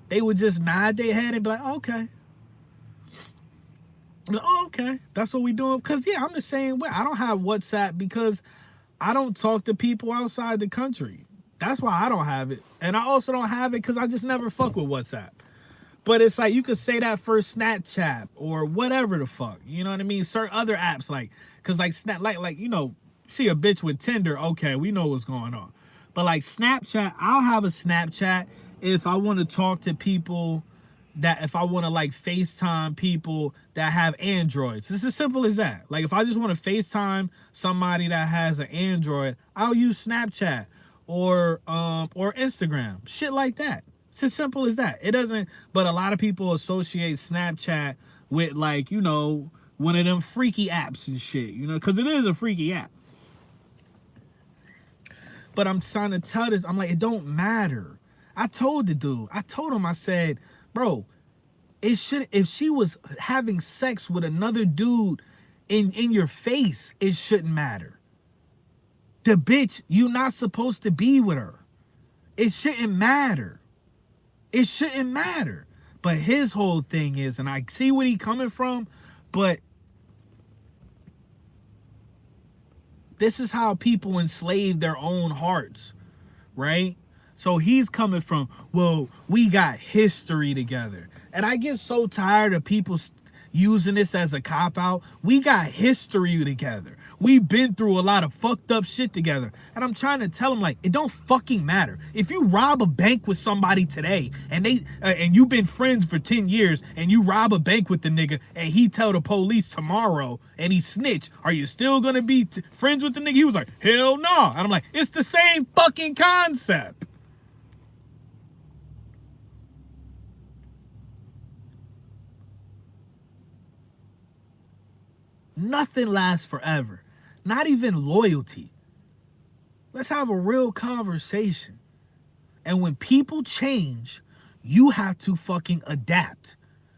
They would just nod their head and be like, okay. Like, oh, okay. That's what we doing. Because, yeah, I'm the same way. I don't have WhatsApp because I don't talk to people outside the country. That's why I don't have it. And I also don't have it because I just never fuck with WhatsApp. But it's like, you could say that for Snapchat or whatever the fuck. You know what I mean? Certain other apps, like, because like you know, see a bitch with Tinder, okay, we know what's going on. But like Snapchat, I'll have a Snapchat if I want to talk to people, that if I want to like FaceTime people that have Androids. It's as simple as that. Like if I just want to FaceTime somebody that has an Android, I'll use Snapchat or Instagram. Shit like that. It's as simple as that. It doesn't, but a lot of people associate Snapchat with, like, you know, one of them freaky apps and shit, you know, because it is a freaky app. But I'm trying to tell this, I'm like, it don't matter. I told the dude, I said, bro, it should, if she was having sex with another dude in your face, it shouldn't matter. The bitch, you're not supposed to be with her. It shouldn't matter. It shouldn't matter. But his whole thing is, and I see where he coming from, but this is how people enslave their own hearts, right? So he's coming from, well, we got history together. And I get so tired of people using this as a cop-out. We got history together. We've been through a lot of fucked up shit together. And I'm trying to tell him, like, it don't fucking matter. If you rob a bank with somebody today and and you've been friends for 10 years and you rob a bank with the nigga and he tell the police tomorrow and he snitch, are you still gonna be friends with the nigga? He was like, hell no. And I'm like, it's the same fucking concept. Nothing lasts forever. Not even loyalty. Let's have a real conversation. And when people change, you have to fucking adapt.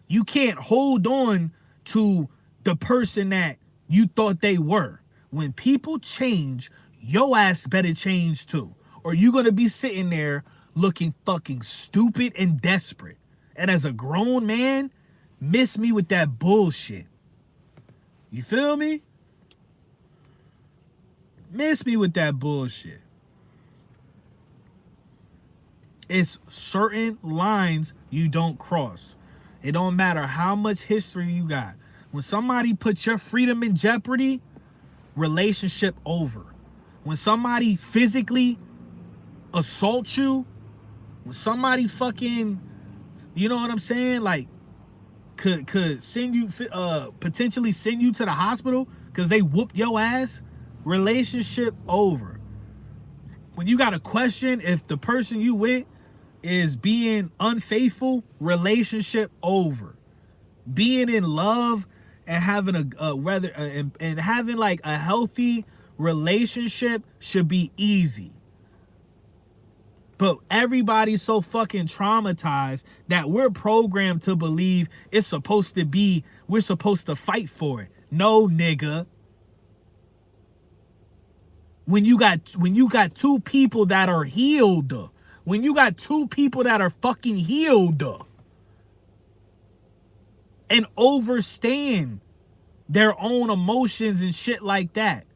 You can't hold on to the person that you thought they were. When people change, your ass better change too. Or you're going to be sitting there looking fucking stupid and desperate. And as a grown man, miss me with that bullshit. You feel me? Miss me with that bullshit. It's certain lines you don't cross. It don't matter how much history you got. When somebody puts your freedom in jeopardy, relationship over. When somebody physically assaults you, when somebody fucking, you know what I'm saying? Like, could send you, potentially send you to the hospital because they whooped your ass, relationship over. When you got to question if the person you with is being unfaithful, relationship over. Being in love and having and having like a healthy relationship should be easy. But everybody's so fucking traumatized that we're programmed to believe it's supposed to be, we're supposed to fight for it. No, nigga. When you got two people that are healed, when you got two people that are fucking healed and overstand their own emotions and shit like that,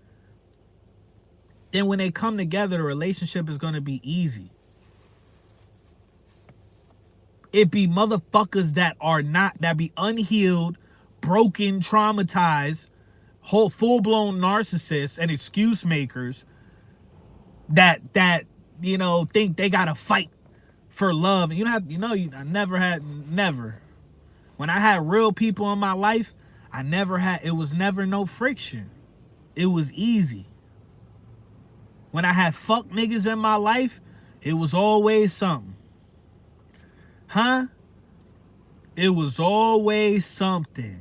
then when they come together, the relationship is going to be easy. It be motherfuckers that are not, that be unhealed, broken, traumatized, whole full-blown narcissists and excuse makers that you know think they gotta fight for love. And I never. When I had real people in my life, it was never no friction. It was easy. When I had fuck niggas in my life, it was always something. Huh? It was always something.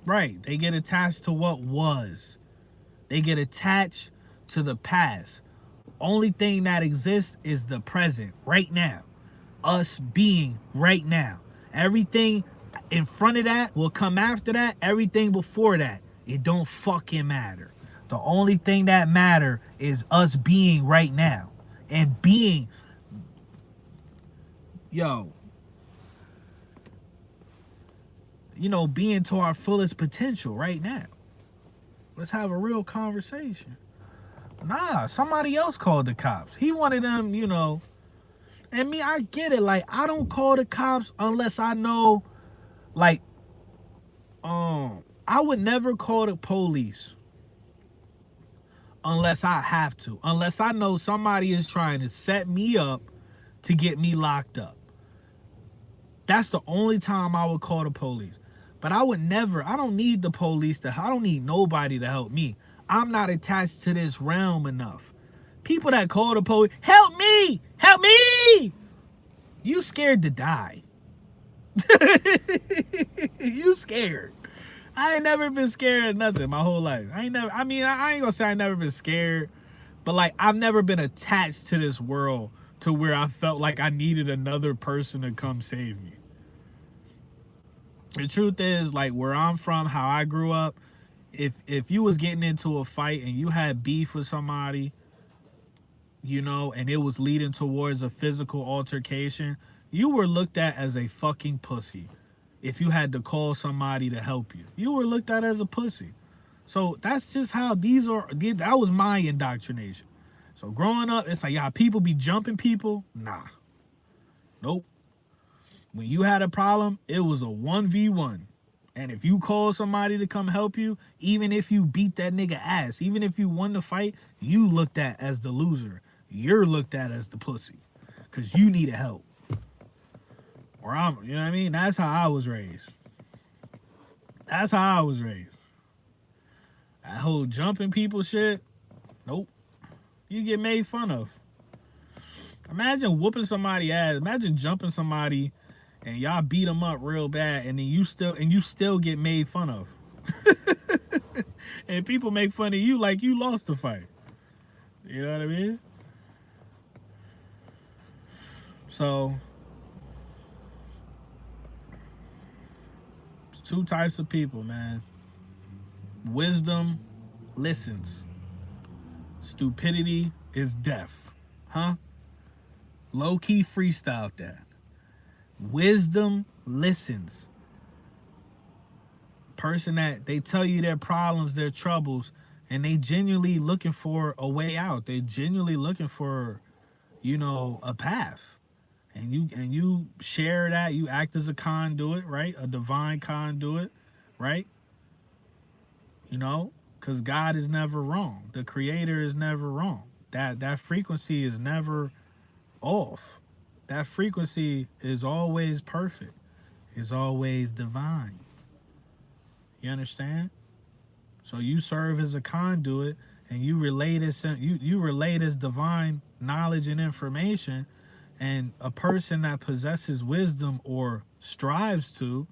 Right. They get attached to what was. They get attached to the past. Only thing that exists is the present, right now. Us being right now. Everything in front of that will come after that. Everything before that, it don't fucking matter. The only thing that matter is us being right now. And being, being to our fullest potential right now. Let's have a real conversation. Nah, somebody else called the cops. He wanted them, and me, I get it. Like, I don't call the cops unless I know, like, I would never call the police unless I have to. Unless I know somebody is trying to set me up to get me locked up. That's the only time I would call the police. But I don't need the police I don't need nobody to help me. I'm not attached to this realm enough. People that call the police, help me! Help me! You scared to die. You scared. I ain't never been scared of nothing my whole life. I ain't gonna say I never been scared, but like I've never been attached to this world to where I felt like I needed another person to come save me. The truth is, like, where I'm from, how I grew up, if you was getting into a fight and you had beef with somebody, and it was leading towards a physical altercation, you were looked at as a fucking pussy. If you had to call somebody to help you, you were looked at as a pussy. So that's just how that was my indoctrination. So growing up, it's like, people be jumping people. Nah. Nope. When you had a problem, it was a 1v1. And if you call somebody to come help you, even if you beat that nigga ass, even if you won the fight, you looked at as the loser. You're looked at as the pussy. Because you needed help. Or you know what I mean? That's how I was raised. That whole jumping people shit, nope. You get made fun of. Imagine whooping somebody's ass. Imagine jumping somebody and y'all beat them up real bad, and then you still get made fun of. And people make fun of you like you lost the fight. You know what I mean? So, two types of people, man. Wisdom listens. Stupidity is deaf. Huh? Low-key freestyle that. Wisdom listens. Person that they tell you their problems, their troubles, and they genuinely looking for a way out. They genuinely looking for a path. And you share that, you act as a conduit, right? A divine conduit, right? Because God is never wrong. The creator is never wrong. That frequency is never off. That frequency is always perfect. It's always divine. You understand? So you serve as a conduit and you relay this divine knowledge and information, and a person that possesses wisdom or strives to,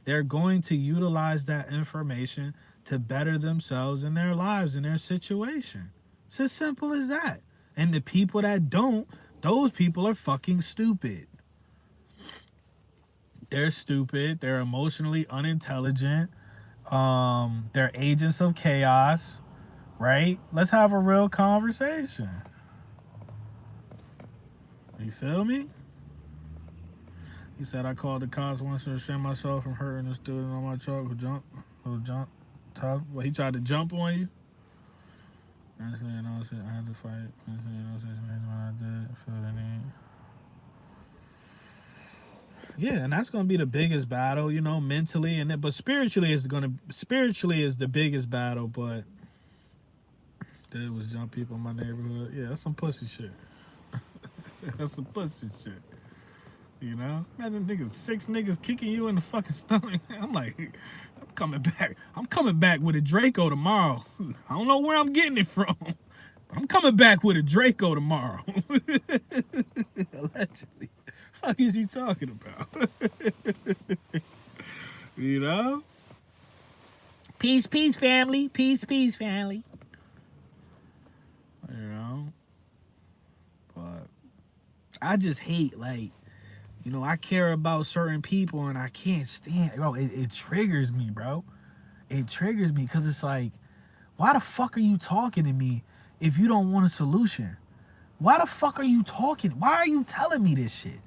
they're going to utilize that information to better themselves in their lives, in their situation. It's as simple as that. And the people that don't, those people are fucking stupid. They're stupid. They're emotionally unintelligent. They're agents of chaos, right? Let's have a real conversation. You feel me? He said, I called the cops once to restrain myself from hurting a student on my truck who jumped tough. Well, he tried to jump on you. I said, no shit, I had to fight. I said, no shit, when I did feel the need. Yeah, and that's gonna be the biggest battle, mentally, and then, but spiritually is the biggest battle. But there was young people in my neighborhood. Yeah, that's some pussy shit. That's some pussy shit. Imagine niggas, 6 niggas kicking you in the fucking stomach. I'm like, I'm coming back. I'm coming back with a Draco tomorrow. I don't know where I'm getting it from, but I'm coming back with a Draco tomorrow. Allegedly. Fuck is he talking about? Peace, peace, family. Peace, peace, family. But I just hate, I care about certain people and I can't stand, bro. It triggers me, bro. It triggers me because it's like, why the fuck are you talking to me if you don't want a solution? Why the fuck are you talking? Why are you telling me this shit?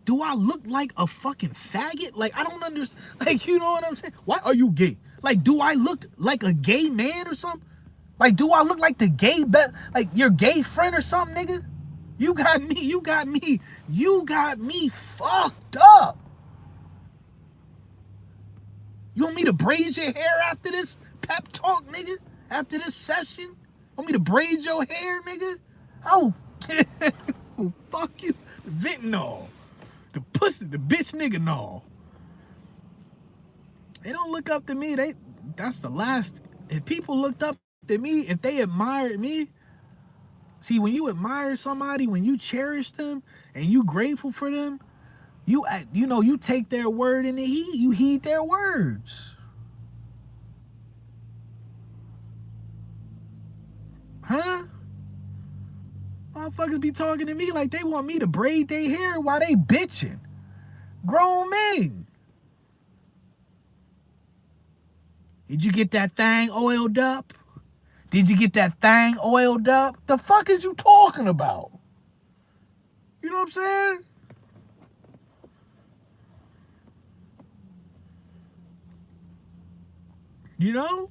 Do I look like a fucking faggot? I don't understand. You know what I'm saying? Why are you gay? Do I look like a gay man or something? Do I look like the gay your gay friend or something, nigga? You got me fucked up. You want me to braid your hair after this pep talk, nigga? After this session? Want me to braid your hair, nigga? Oh, fuck you. Fentanyl. The pussy, the bitch nigga, no. They don't look up to me. That's the last. If people looked up to me, if they admired me, see, when you admire somebody, when you cherish them and you grateful for them, you take their word and you heed their words. Huh? Motherfuckers be talking to me like they want me to braid their hair while they bitching. Grown men. Did you get that thing oiled up? Did you get that thing oiled up? The fuck is you talking about? You know what I'm saying? You know?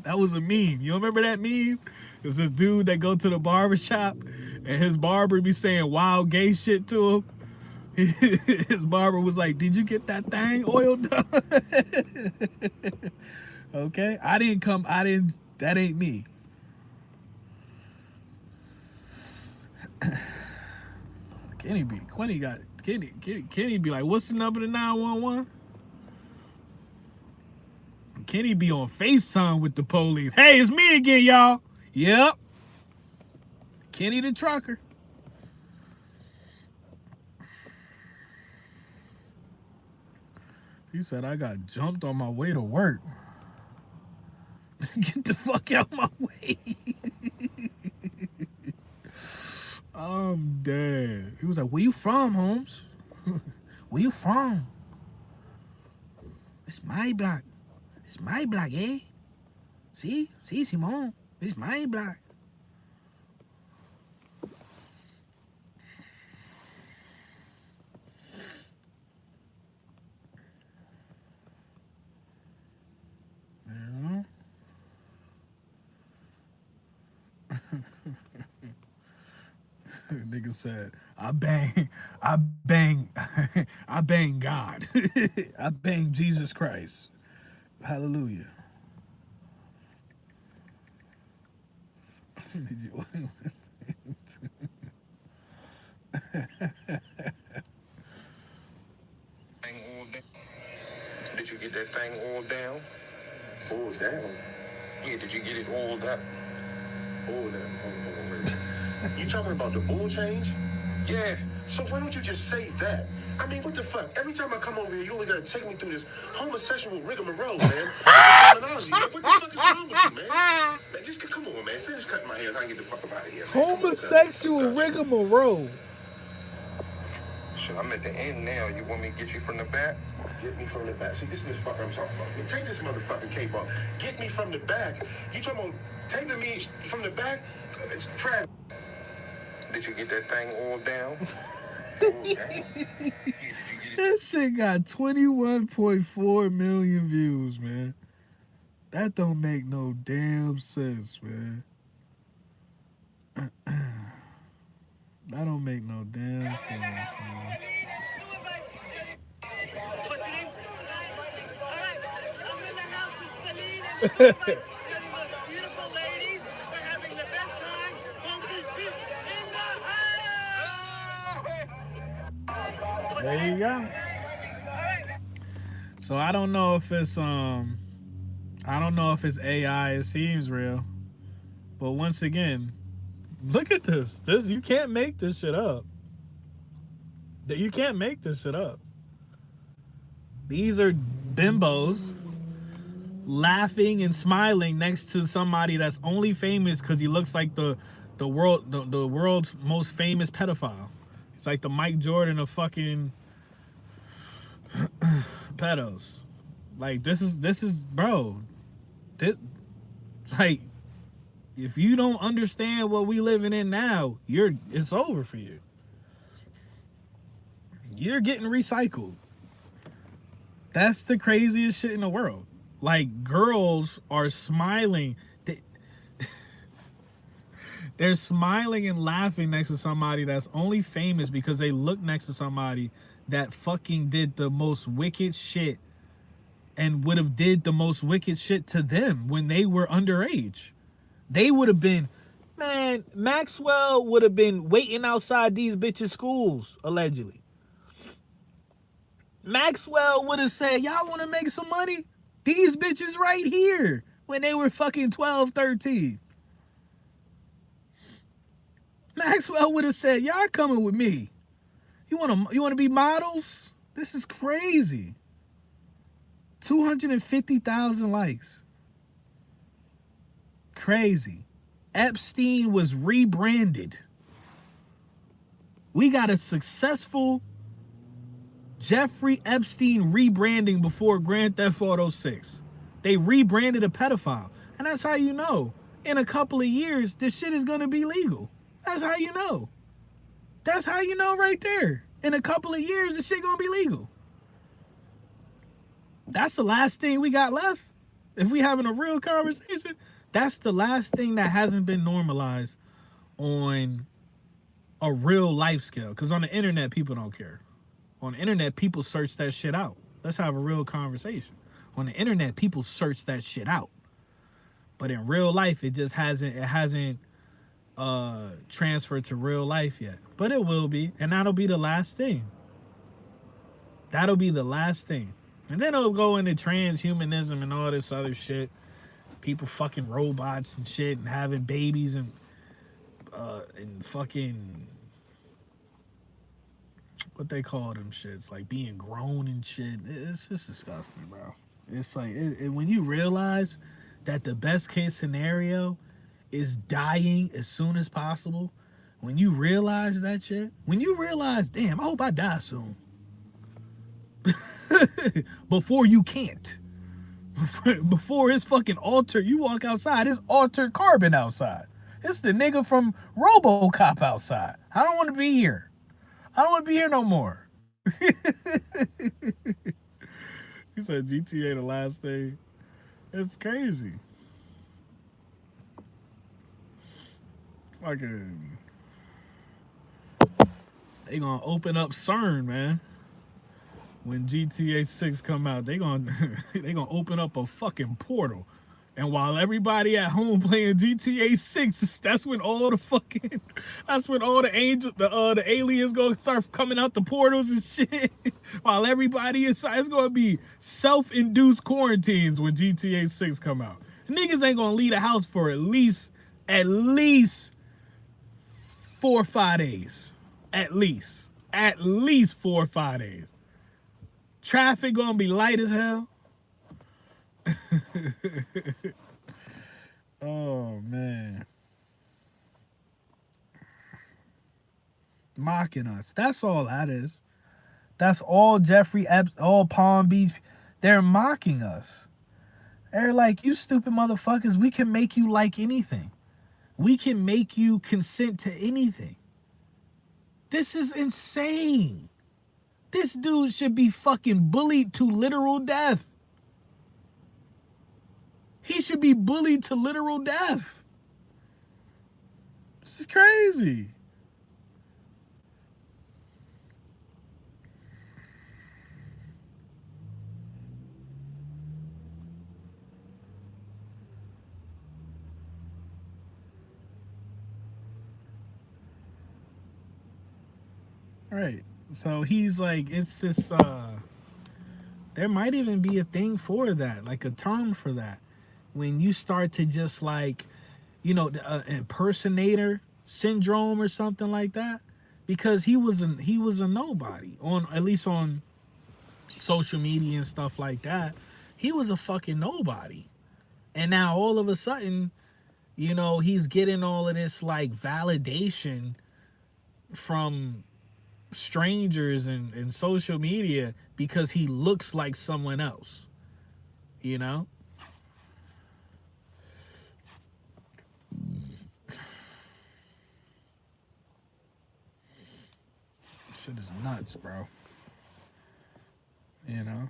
That was a meme. You remember that meme? It's this dude that go to the barber shop and his barber be saying wild gay shit to him. His barber was like, did you get that thing oiled up? Okay. That ain't me. Kenny be like, what's the number to 911? Kenny be on FaceTime with the police. Hey, it's me again, y'all. Yep. Kenny the trucker. He said, I got jumped on my way to work. Get the fuck out my way. I'm dead. He was like, where you from, Holmes? Where you from? It's my block. It's my block, eh? See, Simon. It's my block. Nigga said, I bang, I bang God. I bang Jesus Christ. Hallelujah. Did you? Thing all down. Did you get that thing all down? All down. Yeah, did you get it all down? All down. Hold on, wait. You talking about the bull change? Yeah. So why don't you just say that? I mean, what the fuck? Every time I come over here, you only gotta take me through this homosexual rigmarole, man. Terminology, man. What the fuck is wrong with you, man? Man, just come on, man. Finish cutting my hair and I can get the fuck up out of here, man. Come on, Homosexual cuz. rigmarole. Shit, I'm at the end now. You want me to get you from the back? Get me from the back. See, this is the fuck I'm talking about. Man, take this motherfucking cape off. Get me from the back. You talking about taking me from the back? It's trash. Did you get that thing all down? All down. Yeah, did you get it? That shit got 21.4 million views, man. That don't make no damn sense, man. That don't make no damn sense, man. There you go. So I don't know if it's AI. It seems real, but once again, look at this. You can't make this shit up. You can't make this shit up. These are bimbos laughing and smiling next to somebody that's only famous because he looks like the world's most famous pedophile. It's like the Mike Jordan of fucking pedos. Like this is bro. This, like, if you don't understand what we living in now, it's over for you. You're getting recycled. That's the craziest shit in the world. Like, girls are smiling. They're smiling and laughing next to somebody that's only famous because they look next to somebody that fucking did the most wicked shit and would have did the most wicked shit to them when they were underage. They would have been, man, Maxwell would have been waiting outside these bitches' schools, allegedly. Maxwell would have said, y'all want to make some money? These bitches right here when they were fucking 12, 13. Maxwell would have said, y'all coming with me. You want to be models? This is crazy. 250,000 likes. Crazy. Epstein was rebranded. We got a successful Jeffrey Epstein rebranding before Grand Theft Auto 6. They rebranded a pedophile. And that's how you know. In a couple of years, this shit is going to be legal. That's how you know. That's how you know right there. In a couple of years, this shit going to be legal. That's the last thing we got left. If we having a real conversation, that's the last thing that hasn't been normalized on a real life scale. Because on the internet, people don't care. On the internet, people search that shit out. Let's have a real conversation. On the internet, people search that shit out. But in real life, it just hasn't transferred to real life yet. But it will be, and that'll be the last thing. That'll be the last thing. And then it'll go into transhumanism and all this other shit. People fucking robots and shit and having babies and fucking what they call them shits, like being grown and shit. It's just disgusting, bro. It's like when you realize that the best case scenario is dying as soon as possible. When you realize that shit, when you realize, damn, I hope I die soon. Before you can't. Before it's fucking altered, you walk outside, it's altered carbon outside. It's the nigga from RoboCop outside. I don't want to be here. I don't want to be here no more. He said GTA the last thing. It's crazy. Fucking, they gonna open up CERN, man. When GTA 6 come out, they gonna they gonna open up a fucking portal. And while everybody at home playing GTA 6, that's when all the fucking, that's when all the aliens gonna start coming out the portals and shit. While everybody inside, it's gonna be self-induced quarantines when GTA 6 come out. Niggas ain't gonna leave the house for at least 4 or 5 days. At least 4 or 5 days. Traffic gonna be light as hell. Oh man. Mocking us. That's all that is. That's all Jeffrey Epstein, all Palm Beach. They're mocking us. They're like, you stupid motherfuckers, we can make you like anything. We can make you consent to anything. This is insane. This dude should be fucking bullied to literal death. He should be bullied to literal death. This is crazy. Right. So he's like, it's this, there might even be a thing for that, like a term for that. When you start to just like, you know, impersonator syndrome or something like that, because he was a nobody, on at least on social media and stuff like that. He was a fucking nobody, and now all of a sudden, you know, he's getting all of this like validation from strangers and social media because he looks like someone else, you know. Shit is nuts, bro. You know?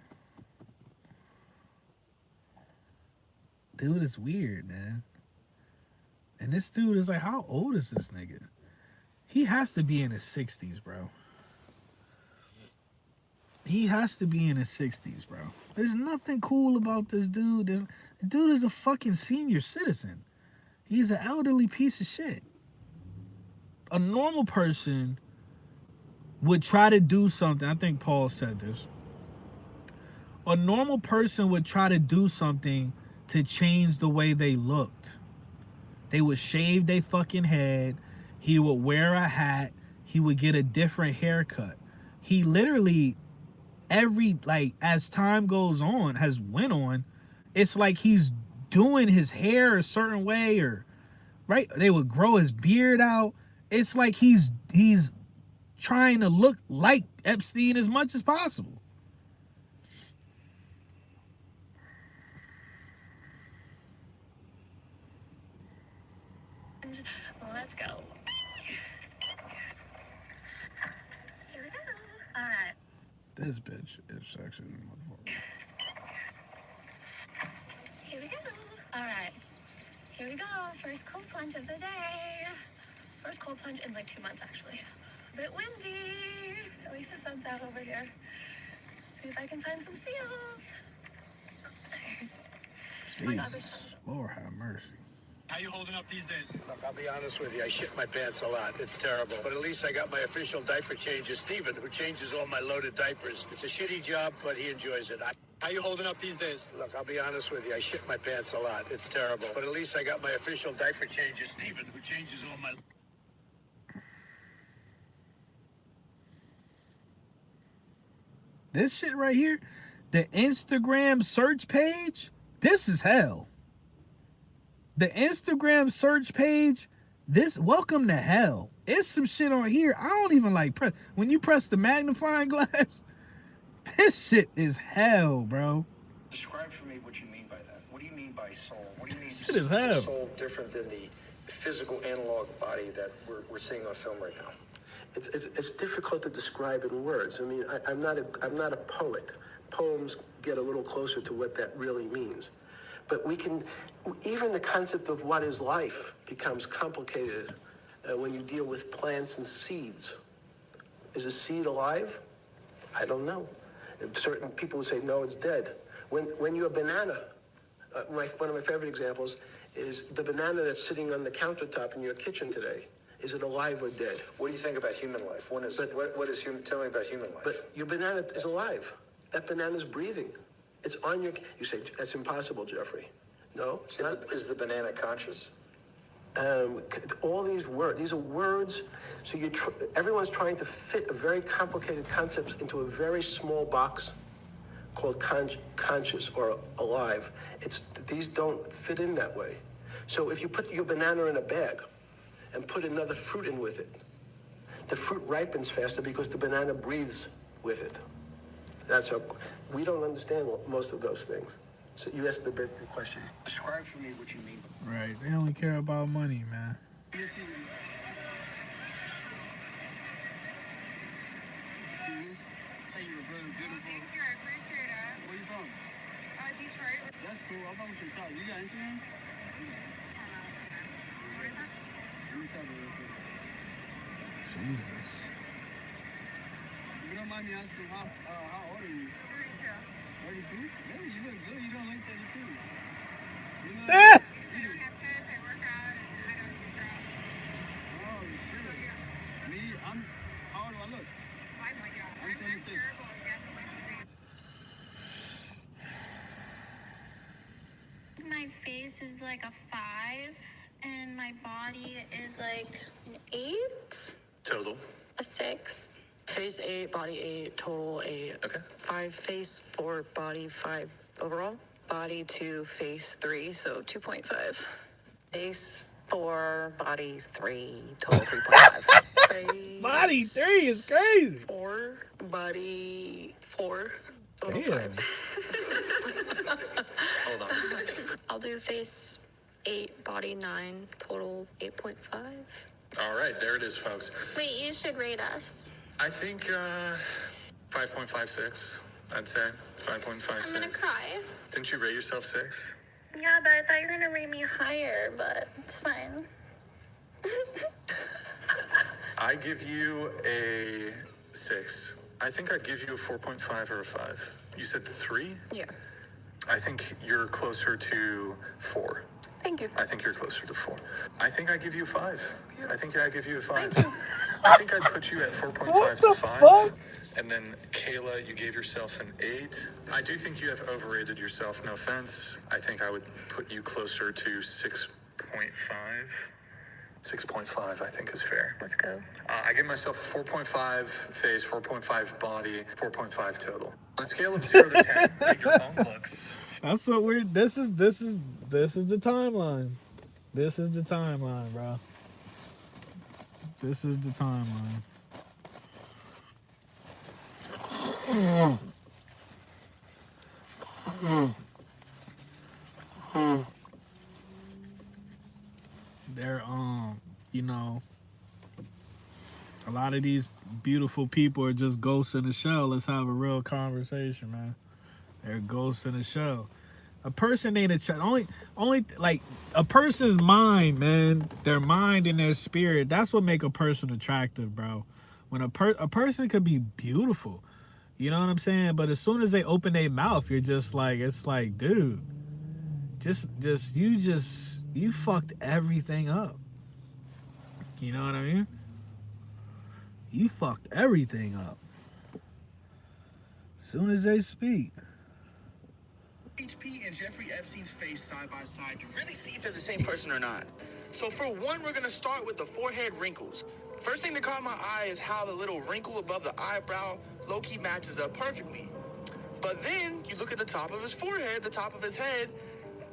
Dude is weird, man. And this dude is like, how old is this nigga? He has to be in his 60s, bro. He has to be in his 60s, bro. There's nothing cool about this dude. The dude is a fucking senior citizen. He's an elderly piece of shit. A normal person would try to do something. I think Paul said this. A normal person would try to do something to change the way they looked. They would shave their fucking head. He would wear a hat. He would get a different haircut. He literally, as time goes on, it's like he's doing his hair a certain way, or right? They would grow his beard out. It's like he's trying to look like Epstein as much as possible. Let's go. Here we go. All right. This bitch is sexy. Here we go. All right. Here we go. First cold plunge of the day. First cold plunge in like 2 months, actually. A bit windy. At least the sun's out over here. See if I can find some seals. Oh my God, Jesus, Lord have mercy. How you holding up these days? Look, I'll be honest with you. I shit my pants a lot. It's terrible. But at least I got my official diaper changer, Steven, who changes all my loaded diapers. It's a shitty job, but he enjoys it. How you holding up these days? Look, I'll be honest with you. I shit my pants a lot. It's terrible. But at least I got my official diaper changer, Steven, who changes all my... This shit right here, the Instagram search page, this is hell. The Instagram search page, this, welcome to hell. It's some shit on here. I don't even like press. When you press the magnifying glass, this shit is hell, bro. Describe for me what you mean by that. What do you mean by soul? What do you mean? Shit is hell. Soul different than the physical analog body that we're seeing on film right now. It's difficult to describe in words. I mean, I'm not a poet. Poems get a little closer to what that really means. But we can, even the concept of what is life becomes complicated when you deal with plants and seeds. Is a seed alive? I don't know. Certain people would say, no, it's dead. When you're a banana, one of my favorite examples is the banana that's sitting on the countertop in your kitchen today. Is it alive or dead? What do you think about human life? What is tell me about human life? But your banana is alive. That banana's breathing. It's on your... You say, that's impossible, Jeffrey. No, it's not. Is the banana conscious? All these are words. So everyone's trying to fit a very complicated concepts into a very small box called conscious or alive. These don't fit in that way. So if you put your banana in a bag and put another fruit in with it, the fruit ripens faster because the banana breathes with it. We don't understand most of those things. So you asked the big question. Describe for me what you mean. Right. They only care about money, man. See you? Hey, you're brother, beautiful. Thank you, I appreciate it. Where you from? Detroit. That's cool. I thought we should talk. You got Instagram? What is that? Let me talk real quick. Jesus. If you don't mind me asking, how old are you? 32. 32? Yeah, you look good. You don't look 32. You know, I don't have kids, I work out, and I don't do drugs. oh, shit. Me, how old do I look? Oh my God. I'm 26. terrible at guessing my age. My face is like a 5, and my body is like an 8. Total. A 6. Face 8, body 8, total 8. Okay. 5 face, 4 body, 5 overall. Body 2, face 3, so 2.5. Face 4, body 3, total 3.5. Face Body 3 is crazy. 4, body 4, total Damn. 5. Hold on. I'll do face 8, body 9, total 8.5. All right, there it is, folks. Wait, you should rate us. I think 5.56, I'd say. 5.56. I'm gonna cry. Didn't you rate yourself 6? Yeah, but I thought you were gonna rate me higher, but it's fine. I give you a 6. I think I'd give you a 4.5 or a 5. You said 3? Yeah. I think you're closer to 4. Thank you. I think you're closer to 4. I think I'd give you a 5. I think I'd give you a 5. Thank you. I think I'd put you at 4.5 What to the 5. fuck? And then Kayla, you gave yourself an 8. I do think you have overrated yourself, no offense. I think I would put you closer to 6.5. 6.5, I think, is fair. Let's go. I give myself 4.5 face, 4.5 body, 4.5 total. On a scale of 0 to 10, rate your own looks. That's what we're. This is the timeline. This is the timeline, bro. This is the timeline. They're you know, a lot of these beautiful people are just ghosts in a shell. Let's have a real conversation, man. They're ghosts in a shell. A person ain't only like a person's mind, man. Their mind and their spirit. That's what make a person attractive, bro. When a person could be beautiful, you know what I'm saying? But as soon as they open their mouth, you're just like, it's like, dude, you fucked everything up. You know what I mean? You fucked everything up. As soon as they speak. HP and Jeffrey Epstein's face side by side to really see if they're the same person or not. So for one, we're gonna start with the forehead wrinkles. First thing that caught my eye is how the little wrinkle above the eyebrow low-key matches up perfectly. But then you look at the top of his forehead, the top of his head,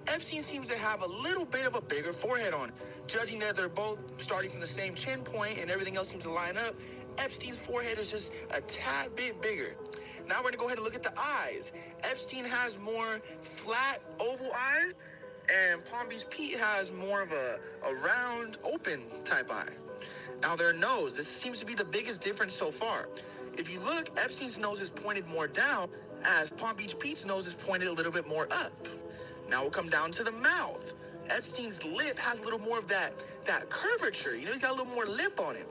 Epstein seems to have a little bit of a bigger forehead on. Judging that they're both starting from the same chin point and everything else seems to line up, Epstein's forehead is just a tad bit bigger. Now we're gonna go ahead and look at the eyes. Epstein has more flat, oval eyes, and Palm Beach Pete has more of a round, open type eye. Now their nose, this seems to be the biggest difference so far. If you look, Epstein's nose is pointed more down, as Palm Beach Pete's nose is pointed a little bit more up. Now we'll come down to the mouth. Epstein's lip has a little more of that that curvature. You know, he's got a little more lip on him.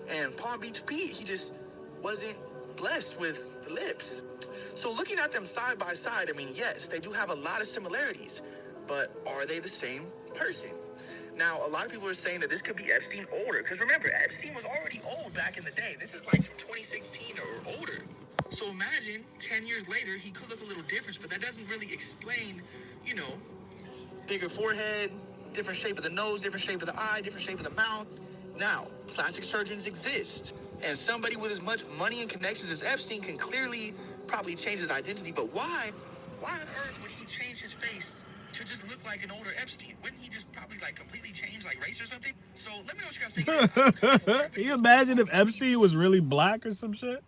And Palm Beach Pete, he just wasn't blessed with the lips. So looking at them side by side, I mean, yes, they do have a lot of similarities, but are they the same person? Now, a lot of people are saying that this could be Epstein older, because remember, Epstein was already old back in the day. This is like from 2016 or older. So imagine 10 years later, he could look a little different, but that doesn't really explain, you know, bigger forehead, different shape of the nose, different shape of the eye, different shape of the mouth. Now, plastic surgeons exist, and somebody with as much money and connections as Epstein can clearly probably change his identity, but why on earth would he change his face to just look like an older Epstein? Wouldn't he just probably like completely change like race or something? So let me know what you guys think. Can you imagine if Epstein was really black or some shit?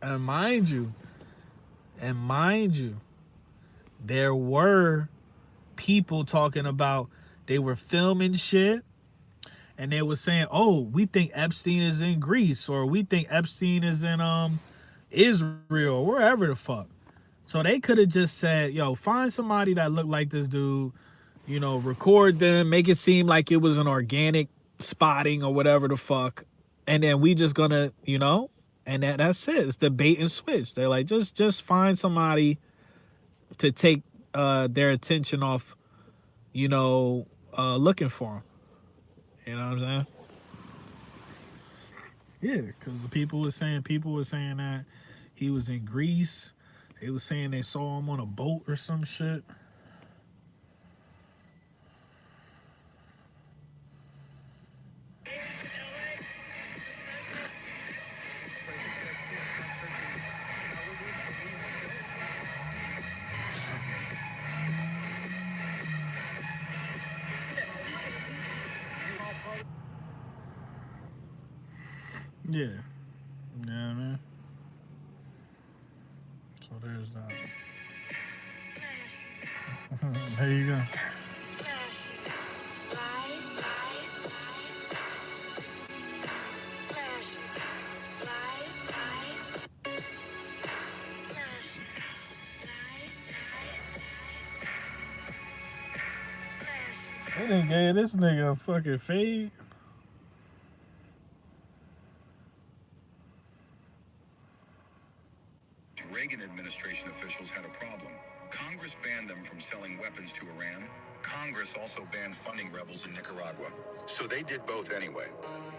And mind you, there were people talking about they were filming shit and they were saying, oh, we think Epstein is in Greece, or we think Epstein is in Israel, wherever the fuck. So they could have just said, yo, find somebody that looked like this dude, you know, record them, make it seem like it was an organic spotting or whatever the fuck, and then we just gonna, you know, and that's it. It's the bait and switch. They're like, just find somebody to take their attention off, you know, looking for them. You know what I'm saying? Yeah, because people were saying that he was in Greece. They was saying they saw him on a boat or some shit. Yeah. Yeah, man. So there's that. There you go. They done gave this nigga a fucking fade. Reagan administration officials had a problem. Congress banned them from selling weapons to Iran. Congress also banned funding rebels in Nicaragua. So they did both anyway.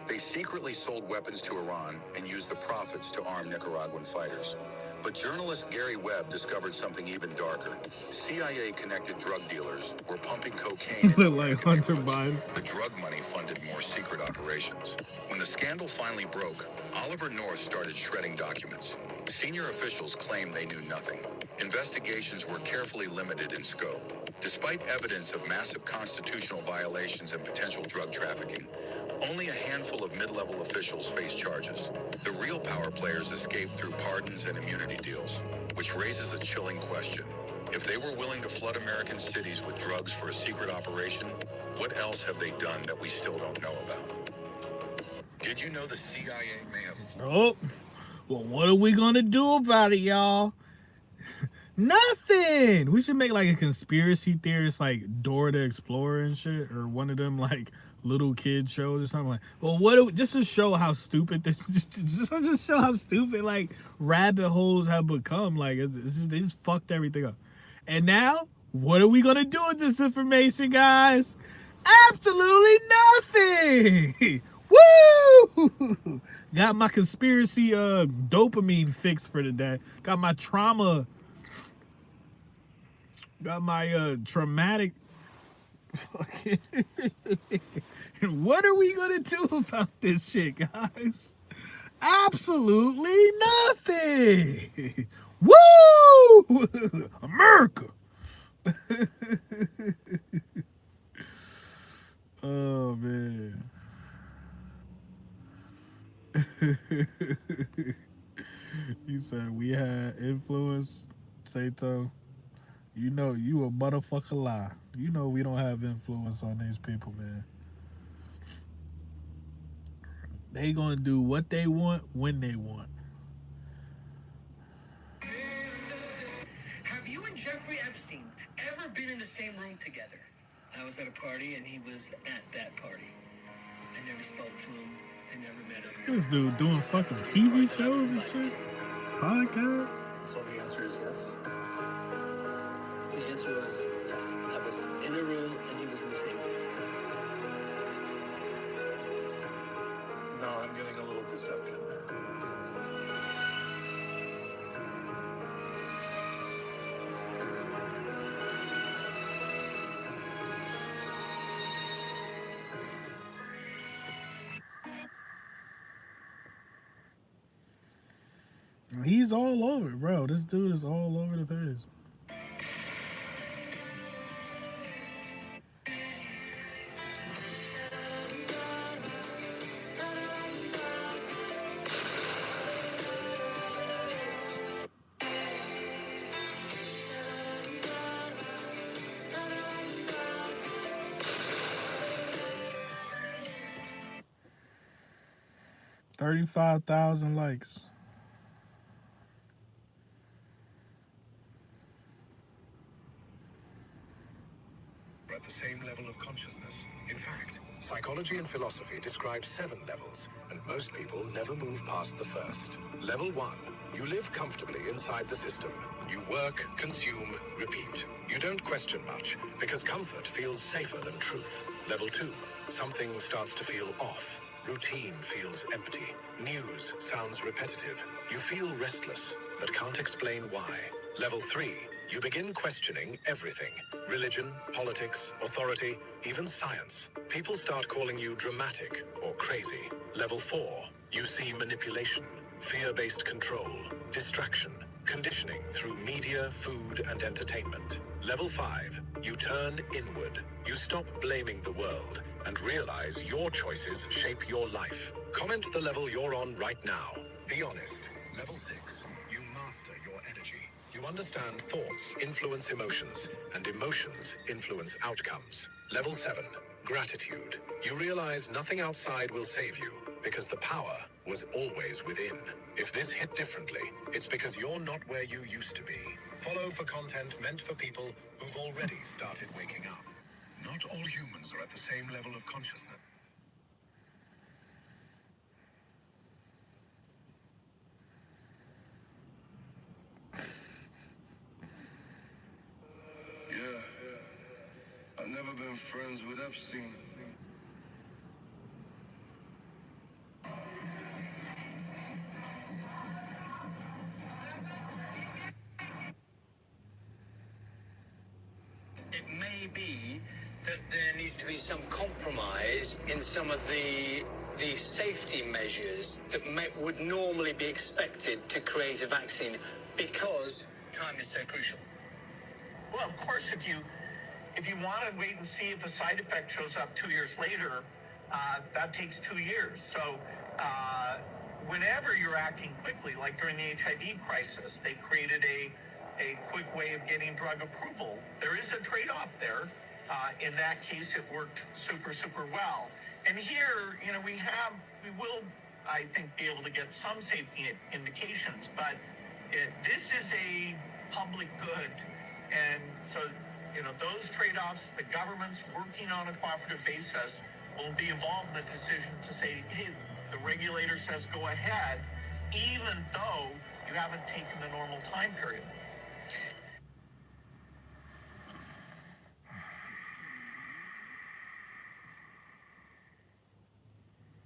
They secretly sold weapons to Iran and used the profits to arm Nicaraguan fighters. But journalist Gary Webb discovered something even darker. CIA-connected drug dealers were pumping cocaine into like Hunter Biden. The drug money funded more secret operations. When the scandal finally broke, Oliver North started shredding documents. Senior officials claimed they knew nothing. Investigations were carefully limited in scope. Despite evidence of massive constitutional violations and potential drug trafficking, only a handful of mid-level officials face charges. The real power players escaped through pardons and immunity deals, which raises a chilling question. If they were willing to flood American cities with drugs for a secret operation, what else have they done that we still don't know about? Did you know the CIA may have... Oh, well, what are we gonna do about it, y'all? Nothing. We should make like a conspiracy theorist, like Dora the Explorer and shit, or one of them like little kid shows or something. Like, well, what? Just to show how stupid this, just to show how stupid like rabbit holes have become. Like they just fucked everything up. And now, what are we gonna do with this information, guys? Absolutely nothing. Woo! Got my conspiracy dopamine fix for today. Got my trauma. Got my traumatic. What are we gonna do about this shit, guys? Absolutely nothing. Woo! America. Oh man. He said we had influence, Sato. You know you a motherfucker lie. You know we don't have influence on these people, man. They gonna do what they want when they want. Have you and Jeffrey Epstein ever been in the same room together? I was at a party and he was at that party. I never spoke to him. I never met him. This dude doing fucking TV shows and shit? Podcasts? So the answer is yes? The answer was yes. I was in a room and he was in the same room. No, I'm getting a little deception there. He's all over, bro. This dude is all over the page. $35,000 likes. At the same level of consciousness. In fact, psychology and philosophy describe 7 levels, and most people never move past the first. Level 1. You live comfortably inside the system. You work, consume, repeat. You don't question much, because comfort feels safer than truth. Level 2. Something starts to feel off. Routine feels empty. News sounds repetitive. You feel restless, but can't explain why. Level 3. You begin questioning everything. Religion, politics, authority, even science. People start calling you dramatic or crazy. Level 4. You see manipulation, fear-based control, distraction, conditioning through media, food, and entertainment. Level 5. You turn inward. You stop blaming the world and realize your choices shape your life. Comment the level you're on right now. Be honest. Level 6. You master your energy. You understand thoughts influence emotions, and emotions influence outcomes. Level 7. Gratitude. You realize nothing outside will save you, because the power was always within. If this hit differently, it's because you're not where you used to be. Follow for content meant for people who've already started waking up. Not all humans are at the same level of consciousness. Yeah. I've never been friends with Epstein. It may be that there needs to be some compromise in some of the safety measures that would normally be expected to create a vaccine because time is so crucial. Well, of course, if you want to wait and see if a side effect shows up 2 years later, that takes 2 years. So whenever you're acting quickly, like during the HIV crisis, they created a quick way of getting drug approval. There is a trade-off there. In that case, it worked super, super well. And here, we will, I think, be able to get some safety indications, but this is a public good. And so, those trade-offs, the government's working on a cooperative basis will be involved in the decision to say, hey, the regulator says go ahead, even though you haven't taken the normal time period.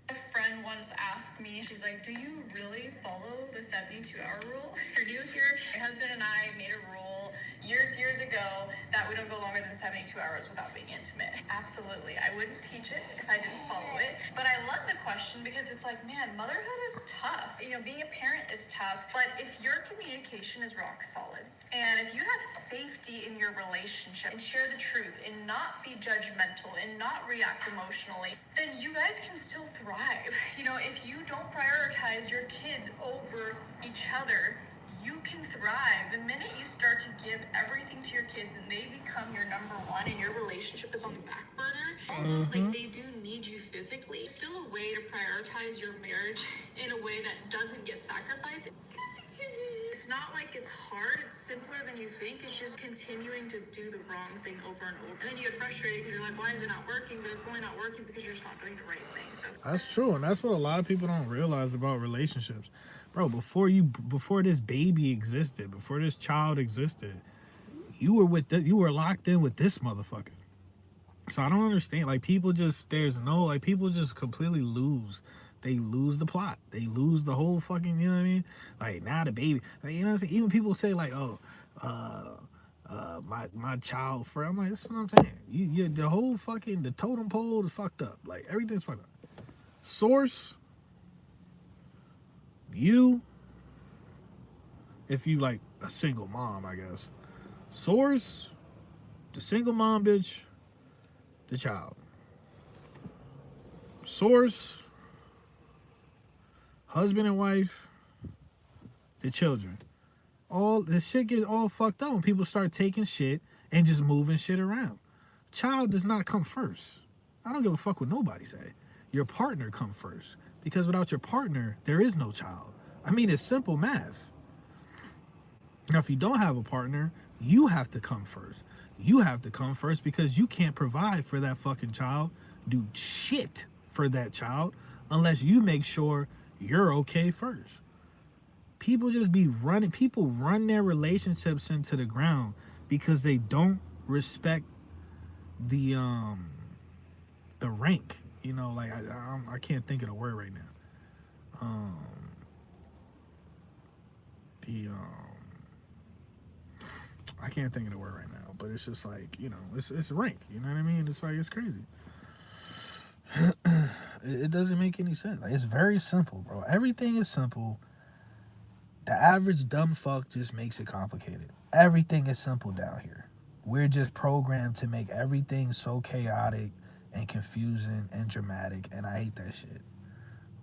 A friend once asked me, she's like, do you really follow the 72-hour rule? You're new here. My husband and I made a rule years ago that we don't go longer than 72 hours without being intimate. Absolutely. I wouldn't teach it if I didn't follow it. But I love the question because it's like, man, motherhood is tough. Being a parent is tough. But if your communication is rock solid, and if you have safety in your relationship and share the truth and not be judgmental and not react emotionally, then you guys can still thrive. If you don't prioritize your kids over each other, you can thrive. The minute you start to give everything to your kids and they become your number one and your relationship is on the back burner, although they do need you physically, still a way to prioritize your marriage in a way that doesn't get sacrificed. It's not like it's hard, it's simpler than you think. It's just continuing to do the wrong thing over and over. And then you get frustrated because you're like, why is it not working? But it's only not working because you're just not doing the right thing. So That's true, and that's what a lot of people don't realize about relationships. Bro, before this baby existed, before this child existed, you were locked in with this motherfucker. So I don't understand. Like, people just people just completely lose. They lose the plot. They lose the whole fucking, you know what I mean? Like, now the baby, like, you know what I'm saying? Even people say like, oh, my child friend. I'm like, that's what I'm saying. You the whole fucking, the totem pole is fucked up. Like, everything's fucked up. Source, you, if you like a single mom, I guess. Source, the single mom bitch, the child. Source, husband and wife, the children. All this shit gets all fucked up when people start taking shit and just moving shit around. Child does not come first. I don't give a fuck what nobody say. Your partner come first, because without your partner, there is no child. I mean, it's simple math. Now, if you don't have a partner, you have to come first. You have to come first because you can't provide for that fucking child, do shit for that child, unless you make sure you're okay first. People run their relationships into the ground because they don't respect the rank. You know, like, I can't think of the word right now. I can't think of the word right now, but it's just like, you know, it's rank. You know what I mean? It's like, it's crazy. It doesn't make any sense. Like, it's very simple, bro. Everything is simple. The average dumb fuck just makes it complicated. Everything is simple down here. We're just programmed to make everything so chaotic and confusing and dramatic, and I hate that shit.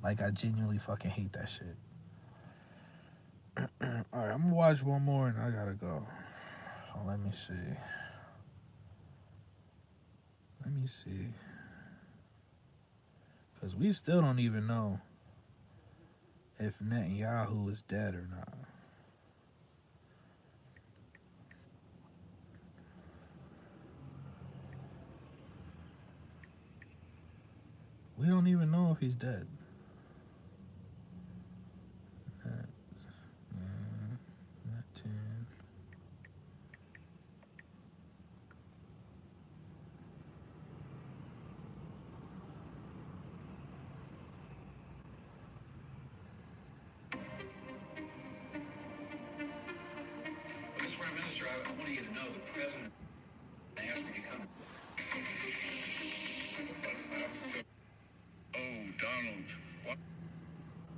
Like, I genuinely fucking hate that shit. Alright, I'm gonna watch one more and I gotta go. So let me see. Because we still don't even know if Netanyahu is dead or not. We don't even know if he's dead. Mr. Prime Minister, I want you to know the president asked me to come. Oh, Donald. What?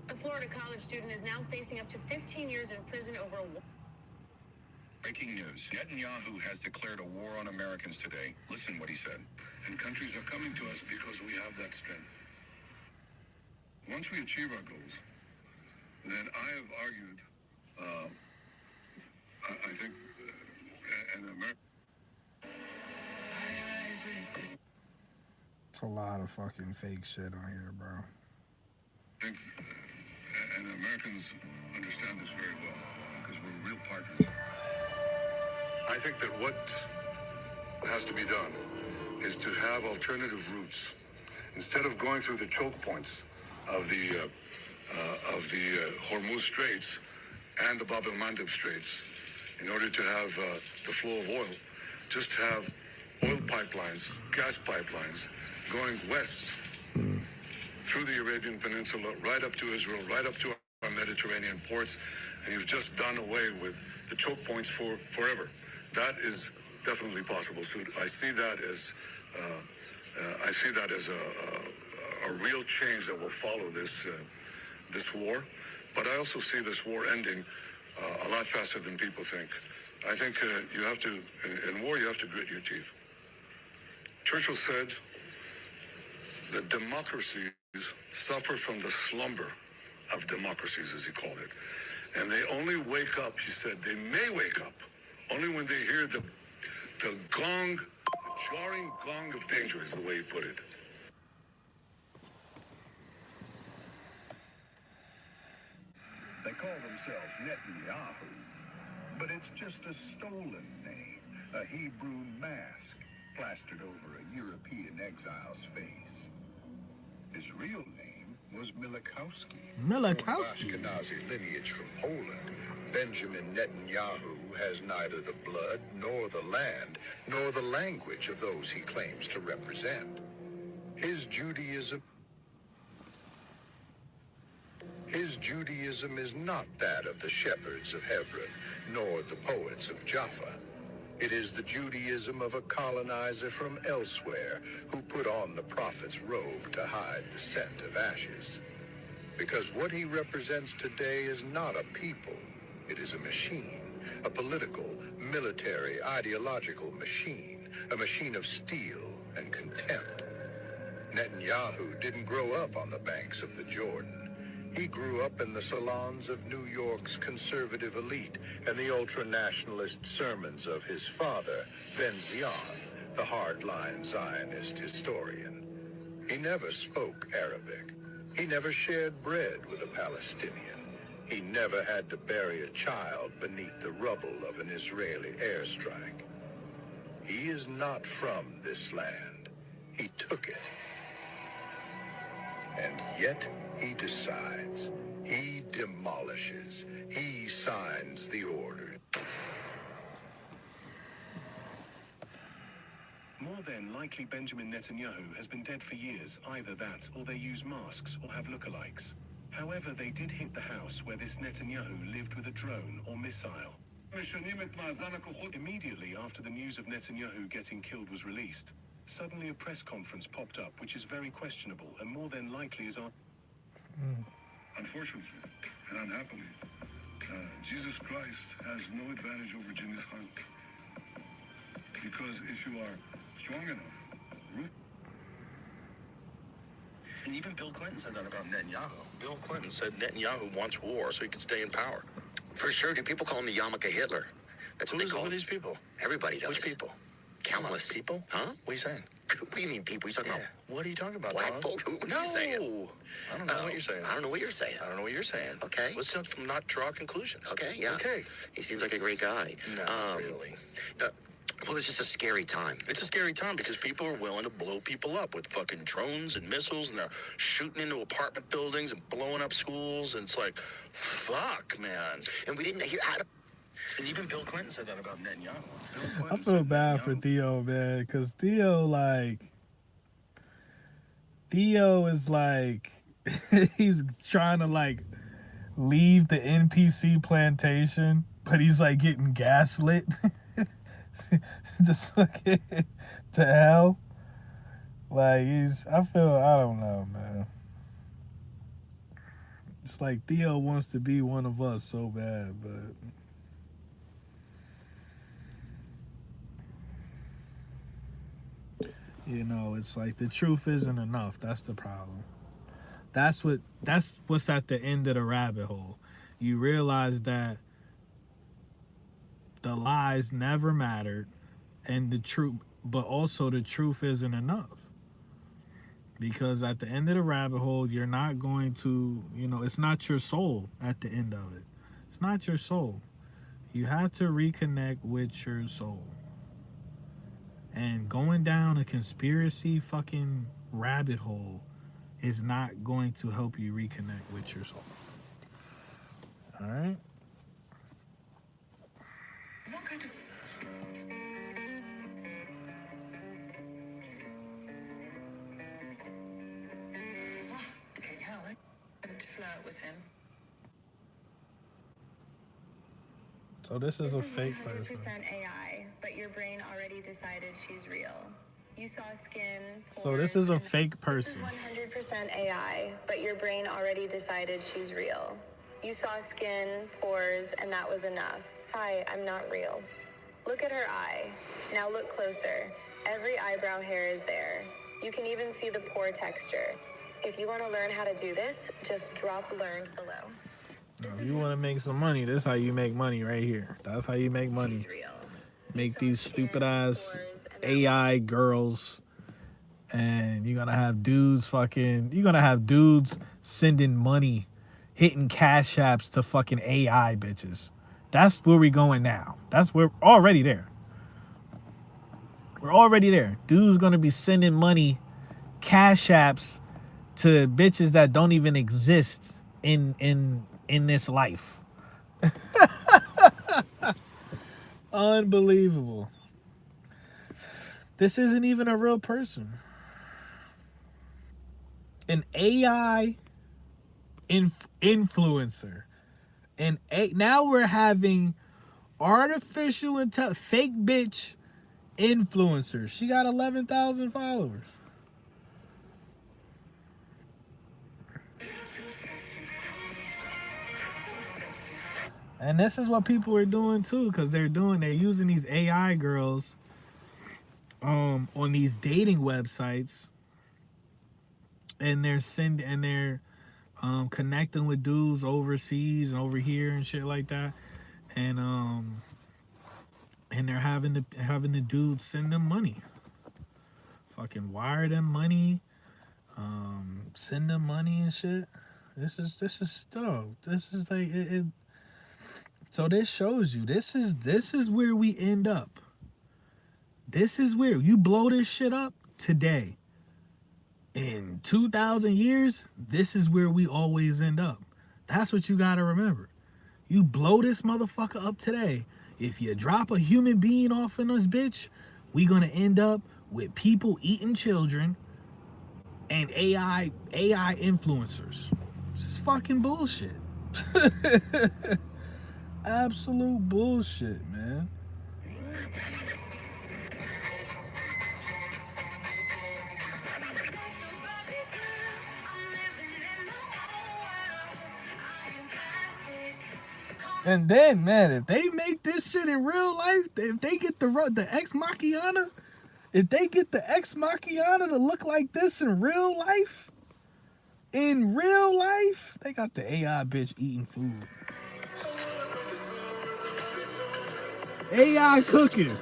A Florida college student is now facing up to 15 years in prison over a war. Breaking news. Netanyahu has declared a war on Americans today. Listen what he said. And countries are coming to us because we have that strength. Once we achieve our goals, then I have argued, I think, in America. It's a lot of fucking fake shit on here, bro. I think, and Americans understand this very well, because we're real partners. I think that what has to be done is to have alternative routes. Instead of going through the choke points of the Hormuz Straits and the Bab el-Mandeb Straits, in order to have the flow of oil, just have oil pipelines, gas pipelines, going west through the Arabian Peninsula, right up to Israel, right up to our Mediterranean ports, and you've just done away with the choke points forever. That is definitely possible. So I see that as a real change that will follow this war. But I also see this war ending a lot faster than people think. I think you have to, in war, you have to grit your teeth. Churchill said that democracies suffer from the slumber of democracies, as he called it. And they only wake up, he said, they may wake up only when they hear the gong, the jarring gong of danger, is the way he put it. The call themselves Netanyahu, but it's just a stolen name, a Hebrew mask plastered over a European exile's face. His real name was Milikowski. Milikowski. From Ashkenazi lineage from Poland, Benjamin Netanyahu has neither the blood, nor the land, nor the language of those he claims to represent. His Judaism is not that of the shepherds of Hebron, nor the poets of Jaffa. It is the Judaism of a colonizer from elsewhere who put on the prophet's robe to hide the scent of ashes. Because what he represents today is not a people, it is a machine, a political, military, ideological machine, a machine of steel and contempt. Netanyahu didn't grow up on the banks of the Jordan. He grew up in the salons of New York's conservative elite and the ultra-nationalist sermons of his father, Ben Zion, the hardline Zionist historian. He never spoke Arabic. He never shared bread with a Palestinian. He never had to bury a child beneath the rubble of an Israeli airstrike. He is not from this land. He took it. And yet he decides. He demolishes. He signs the order. More than likely, Benjamin Netanyahu has been dead for years. Either that, or they use masks or have lookalikes. However, they did hit the house where this Netanyahu lived with a drone or missile. Immediately after the news of Netanyahu getting killed was released, suddenly a press conference popped up, which is very questionable and more than likely is our... Unfortunately, and unhappily, Jesus Christ has no advantage over Genghis Khan. Because if you are strong enough, And even Bill Clinton said that about Netanyahu. Bill Clinton said Netanyahu wants war so he can stay in power. For sure, do people call him the yarmulke Hitler? That's what they call Who are him. these people? Everybody does. Which people? Countless. People? Huh? What are you saying? What do you mean people? You talking about What are you talking about, black Tom? folks? What are you saying? I don't know what you're saying. I don't know what you're saying. I don't know what you're saying. Okay. Let's not draw conclusions. Okay, yeah. Okay. He seems like a great guy. No, really. Well, it's just a scary time. It's a scary time because people are willing to blow people up with fucking drones and missiles, and they're shooting into apartment buildings and blowing up schools, and it's like, fuck, man. And we didn't hear how to... And even Bill Clinton said that about Netanyahu. I feel bad for Theo, man, because Theo is like, he's trying to like leave the NPC plantation, but he's like getting gaslit. Just fucking to hell. Like I don't know, man. It's like Theo wants to be one of us so bad, but you know, it's like the truth isn't enough. That's the problem. That's what's at the end of the rabbit hole. You realize that the lies never mattered, and the truth, but also the truth isn't enough. Because at the end of the rabbit hole, you're not going to, you know, it's not your soul at the end of it. It's not your soul. You have to reconnect with your soul. And going down a conspiracy fucking rabbit hole is not going to help you reconnect with your soul. All right? What kind of... To flirt with him. So this is a fake person. 100% AI, but your brain already decided she's real. You saw skin. So this is a fake person. This is 100% AI, but your brain already decided she's real. You saw skin, pores, and that was enough. Hi, I'm not real. Look at her eye. Now look closer. Every eyebrow hair is there. You can even see the pore texture. If you want to learn how to do this, just drop learn below. If you want to make some money, this is how you make money right here. That's how you make money. Make these stupid ass AI girls, and you're gonna have dudes sending money. hitting cash apps to fucking AI bitches. That's where we going now. That's where we're already there. We're already there. Dude's gonna be sending money, cash apps, to bitches that don't even exist in this life. Unbelievable. This isn't even a real person. An AI influencer. Now we're having artificial fake bitch influencers. She got 11,000 followers. And this is what people are doing too, because they're using these AI girls on these dating websites, and they're connecting with dudes overseas and over here and shit like that, and they're having the dudes send them money, fucking wire them money, send them money and shit. This is stuff. This is like it. So this shows you this is where we end up. This is where you blow this shit up today. In 2,000 years, this is where we always end up. That's what you gotta remember. You blow this motherfucker up today. If you drop a human being off in this bitch, we gonna end up with people eating children and AI influencers. This is fucking bullshit. Absolute bullshit, man. And then, man, if they make this shit in real life, if they get the Ex Machina, if they get the Ex Machina to look like this in real life, they got the AI bitch eating food. AI cooking.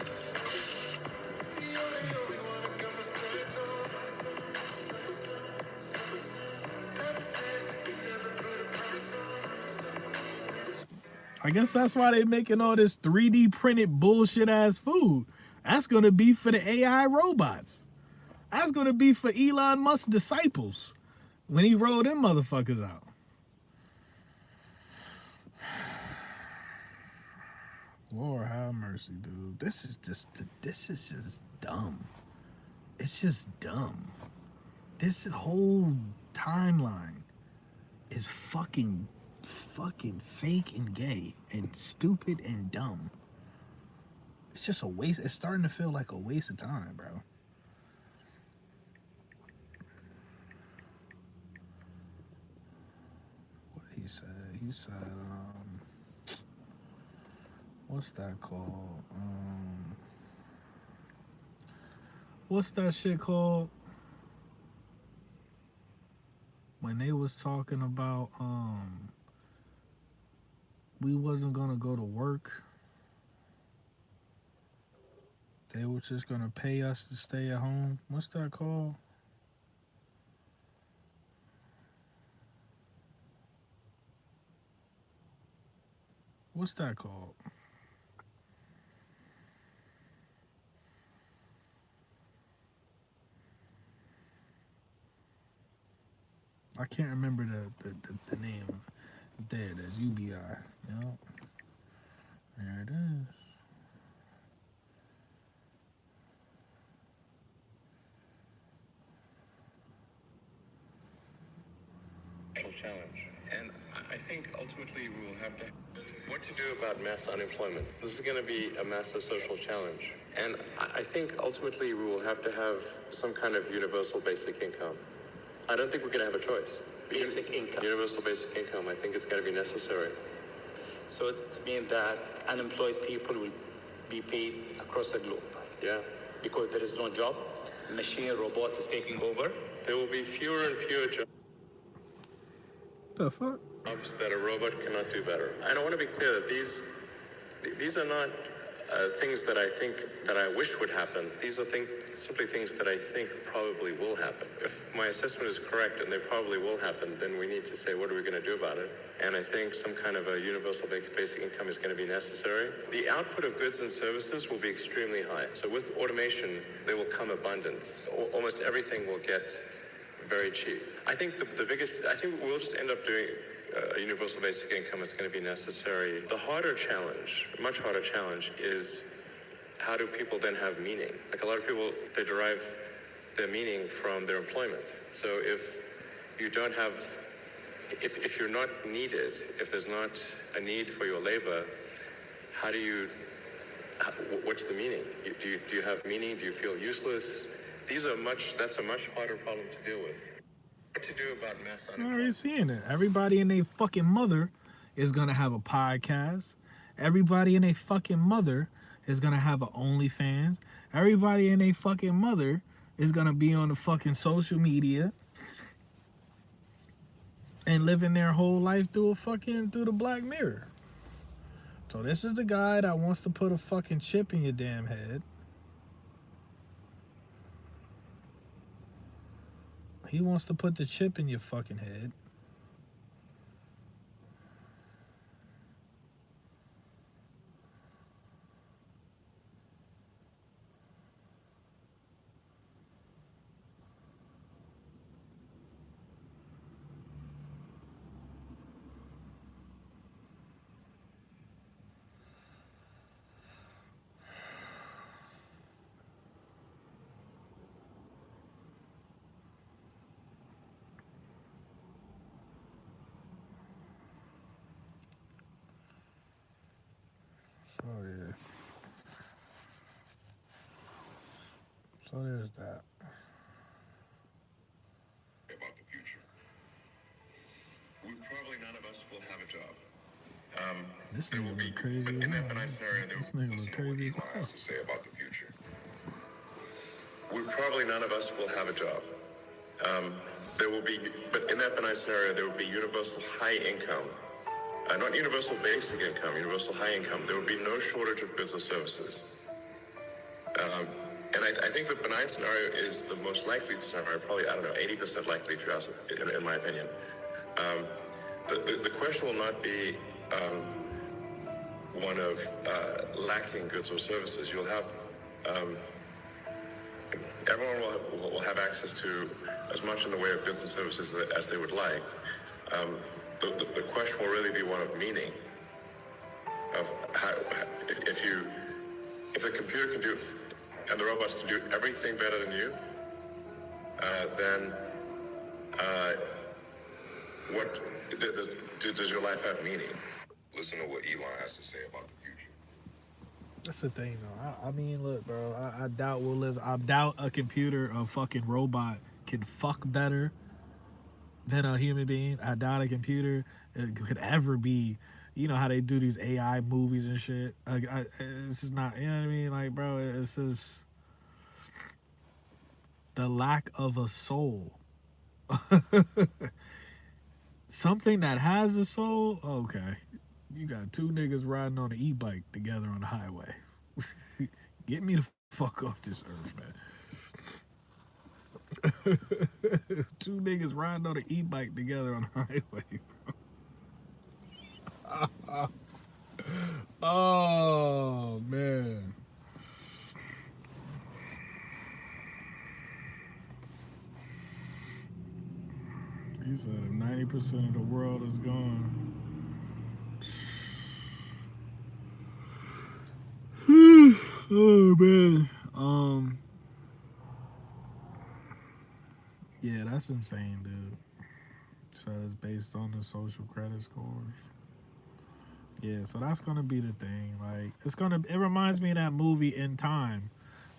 I guess that's why they making all this 3D printed bullshit ass food. That's gonna be for the AI robots. That's gonna be for Elon Musk's disciples when he rolled them motherfuckers out. Lord have mercy, dude. This is just dumb. It's just dumb. This whole timeline is fucking fake and gay and stupid and dumb. It's just a waste. It's starting to feel like a waste of time, bro. What did he say? He said, what's that called? What's that shit called? When they was talking about we wasn't gonna go to work. They were just gonna pay us to stay at home. What's that called? What's that called? I can't remember the name. There it is, UBI. Yep. There it is. Challenge. And I think ultimately we will have to what to do about mass unemployment. This is going to be a massive social challenge. And I think ultimately we will have to have some kind of universal basic income. I don't think we're going to have a choice. Basic income. Universal basic income. I think it's going to be necessary. So it means that unemployed people will be paid across the globe. Yeah. Because there is no job, machine, robot is taking over. There will be fewer and fewer jobs. The fuck? That a robot cannot do better. And I want to be clear that these are not Things that I think that I wish would happen. These are simply things that I think probably will happen. If my assessment is correct and they probably will happen, then we need to say, what are we going to do about it? And I think some kind of a universal basic income is going to be necessary. The output of goods and services will be extremely high. So with automation, there will come abundance. Almost everything will get very cheap. I think I think we'll just end up doing a universal basic income. It's going to be necessary. The harder challenge, much harder challenge, is how do people then have meaning? Like a lot of people, they derive their meaning from their employment. So if you don't have, if you're not needed, if there's not a need for your labor, what's the meaning? Do you have meaning? Do you feel useless? That's a much harder problem to deal with. What to do about mass I'm already unemployment? seeing it. Everybody and their fucking mother is gonna have a podcast. Everybody and their fucking mother is gonna have an OnlyFans. Everybody and their fucking mother is gonna be on the fucking social media and living their whole life through the Black Mirror. So this is the guy that wants to put a fucking chip in your damn head. He wants to put the chip in your fucking head. Oh yeah. So there's that. About the future. Probably none of us will have a job. This nigga look crazy. In that benign scenario, This nigga look crazy. Elon has to say about the future. Probably none of us will have a job. But in that benign scenario, there will be universal high income. Not universal basic income, universal high income. There will be no shortage of goods and services. And I think the benign scenario is the most likely scenario, probably, 80% likely to us, in my opinion. The question will not be one of lacking goods or services. You'll have, everyone will have access to as much in the way of goods and services as they would like. The question will really be one of meaning, of how, if the computer can do, and the robots can do everything better than you, then does your life have meaning? Listen to what Elon has to say about the future. That's the thing, though. I mean, look, bro. I doubt we'll live. I doubt a computer, a fucking robot, can fuck better than a human being. I doubt a computer could ever be. You know how they do these AI movies and shit. It's just not. You know what I mean? Like, bro, it's just the lack of a soul. Something that has a soul. Okay, you got two niggas riding on an e-bike together on the highway. Get me the fuck off this earth, man. Two niggas riding on an e-bike together on the highway, bro. Oh, man. He said if 90% of the world is gone. Oh, man. Yeah, that's insane, dude. So it's based on the social credit scores. Yeah, so that's gonna be the thing. Like, it reminds me of that movie In Time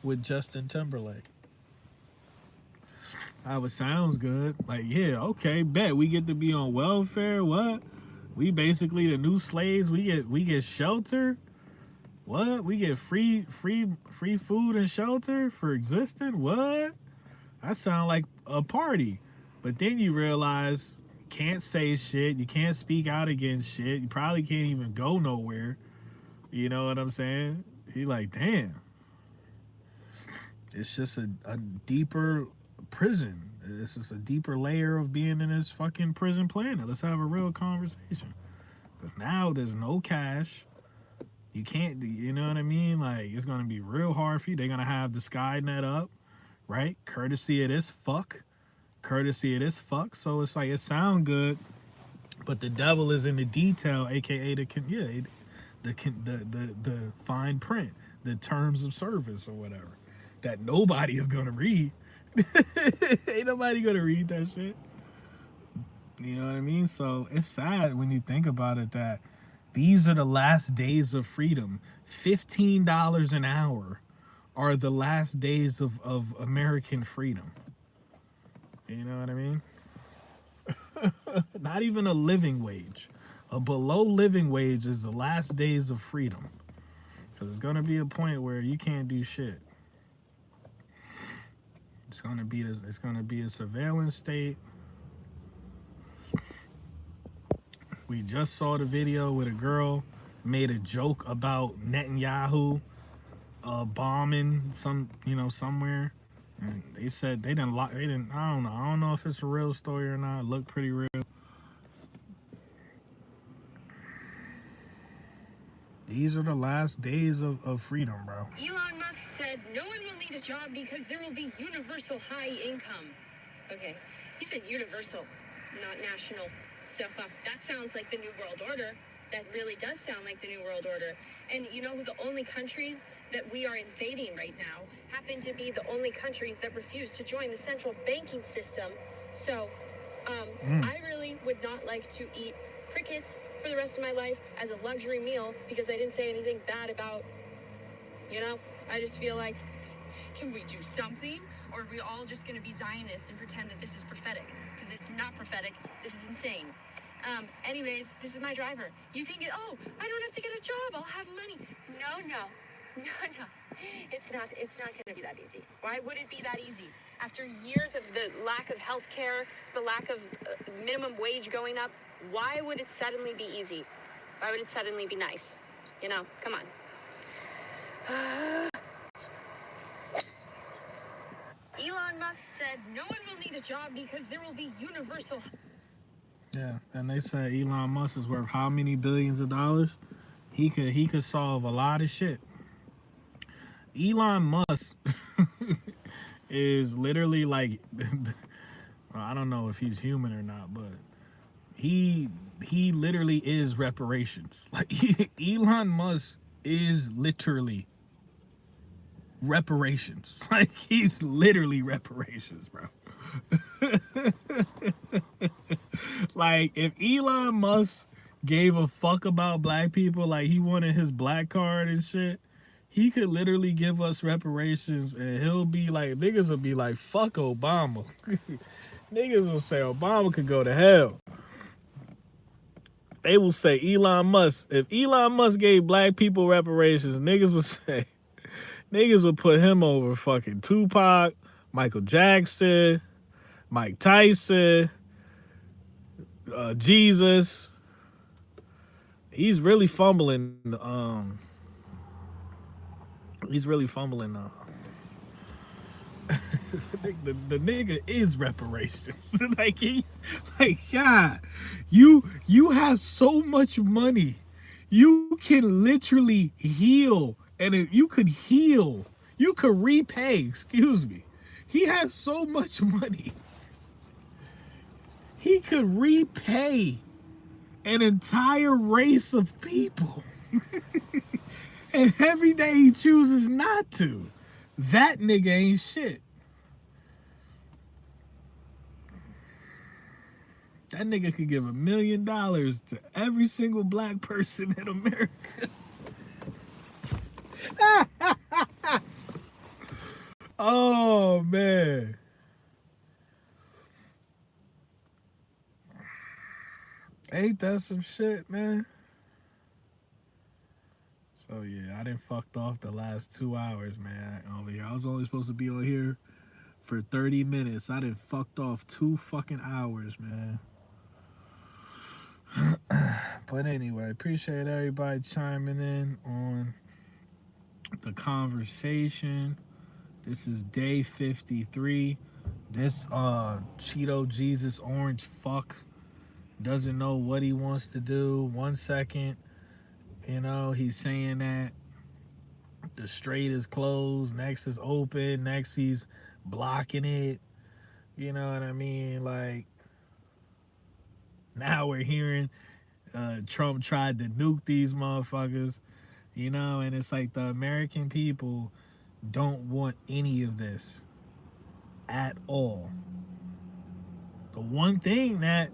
with Justin Timberlake. How it sounds good. Like, yeah, okay, bet we get to be on welfare. What? We basically the new slaves. We get shelter. What? We get free food and shelter for existing. What? That sound like a party. But then you realize you can't say shit. You can't speak out against shit. You probably can't even go nowhere. You know what I'm saying? He like, damn. It's just a deeper prison. It's just a deeper layer of being in this fucking prison planet. Let's have a real conversation. Because now there's no cash. You can't do, you know what I mean? Like, it's going to be real hard for you. They're going to have the Skynet up, right? Courtesy of this fuck. So it's like, it sound good, but the devil is in the detail, aka the fine print, the terms of service or whatever, that nobody is gonna read. Ain't nobody gonna read that shit. You know what I mean? So it's sad when you think about it that these are the last days of freedom. $15 an hour are the last days of American freedom. You know what I mean? Not even a living wage. A below living wage is the last days of freedom. Because it's going to be a point where you can't do shit. It's going to be a surveillance state. We just saw the video where a girl made a joke about Netanyahu bombing somewhere. And they said I don't know if it's a real story or not. It looked pretty real. These are the last days of freedom, bro. Elon Musk said no one will need a job because there will be universal high income. Okay, he said universal, not national. So that sounds like the New World Order. That really does sound like the New World Order. And you know, the only countries that we are invading right now happen to be the only countries that refuse to join the central banking system. So I really would not like to eat crickets for the rest of my life as a luxury meal because I didn't say anything bad about, I just feel like, can we do something? Or are we all just going to be Zionists and pretend that this is prophetic? Because it's not prophetic. This is insane. Anyways, this is my driver. You think, I don't have to get a job. I'll have money. No. It's not going to be that easy. Why would it be that easy? After years of the lack of health care, the lack of minimum wage going up, why would it suddenly be easy? Why would it suddenly be nice? Come on. Elon Musk said no one will need a job because there will be universal. Yeah, and they said Elon Musk is worth how many billions of dollars? He could solve a lot of shit. Elon Musk is literally like, I don't know if he's human or not, but he literally is reparations. Like Elon Musk is literally reparations. Like he's literally reparations, bro. Like if Elon Musk gave a fuck about black people, like he wanted his black card and shit, he could literally give us reparations and he'll be like, niggas will be like, fuck Obama. Niggas will say Obama could go to hell. They will say Elon Musk. If Elon Musk gave black people reparations, niggas would put him over fucking Tupac, Michael Jackson, Mike Tyson, Jesus. He's really fumbling. The nigga is reparations. God, you have so much money. You can literally heal, and you could heal. You could repay. Excuse me. He has so much money. He could repay an entire race of people. And every day he chooses not to. That nigga ain't shit. That nigga could give $1 million to every single black person in America. Oh, man. Ain't that some shit, man? So, yeah, I done fucked off the last 2 hours, man, over here. I was only supposed to be on here for 30 minutes. I done fucked off 2 fucking hours, man. But anyway, appreciate everybody chiming in on The conversation. This is day 53. This Cheeto Jesus orange fuck doesn't know what he wants to do. 1 second, he's saying that the straight is closed, next is open, next he's blocking it. You know what I mean? Like, now we're hearing Trump tried to nuke these motherfuckers, and it's like the American people don't want any of this at all. The one thing that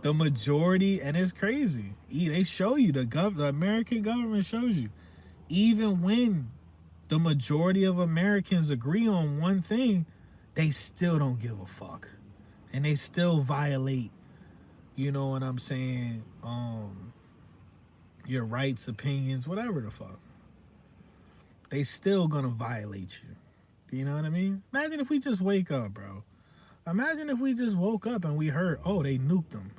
the majority, and it's crazy, they show you, the American government shows you, even when the majority of Americans agree on one thing, they still don't give a fuck. And they still violate, you know what I'm saying, your rights, opinions, whatever the fuck. They still gonna violate you. You know what I mean? Imagine if we just wake up, bro. Imagine if we just woke up and we heard, oh, they nuked them.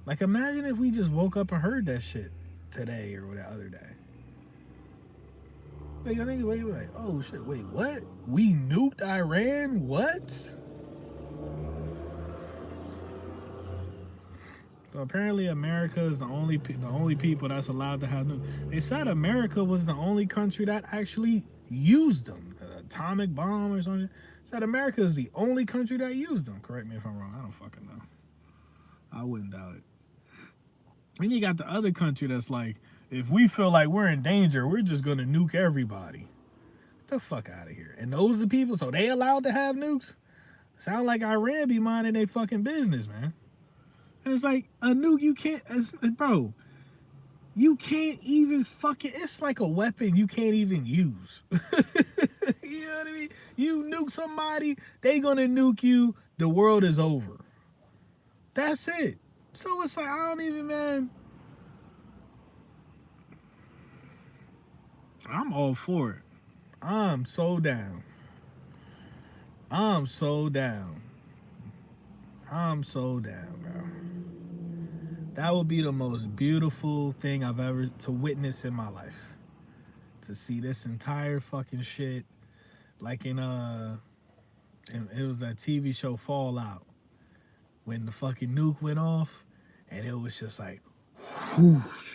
Like, imagine if we just woke up and heard that shit today or the other day. Like, I think wait, like, oh shit, wait, what? We nuked Iran? What? So apparently America is the only people that's allowed to have nukes. They said America was the only country that actually used them. Atomic bomb or something. Said America is the only country that used them. Correct me if I'm wrong. I don't fucking know. I wouldn't doubt it. And you got the other country that's like, if we feel like we're in danger, we're just gonna nuke everybody. Get the fuck out of here. And those are the people, so they allowed to have nukes? Sound like Iran be minding their fucking business, man. And it's like, a nuke, you can't, bro, you can't even fucking, it's like a weapon you can't even use. You know what I mean? You nuke somebody, they gonna nuke you, the world is over. That's it. So it's like, I don't even, man. I'm all for it. I'm so down. I'm so down. I'm so down, bro. That would be the most beautiful thing I've ever to witness in my life. To see this entire fucking shit, like it was that TV show Fallout, when the fucking nuke went off, and it was just like, whoosh.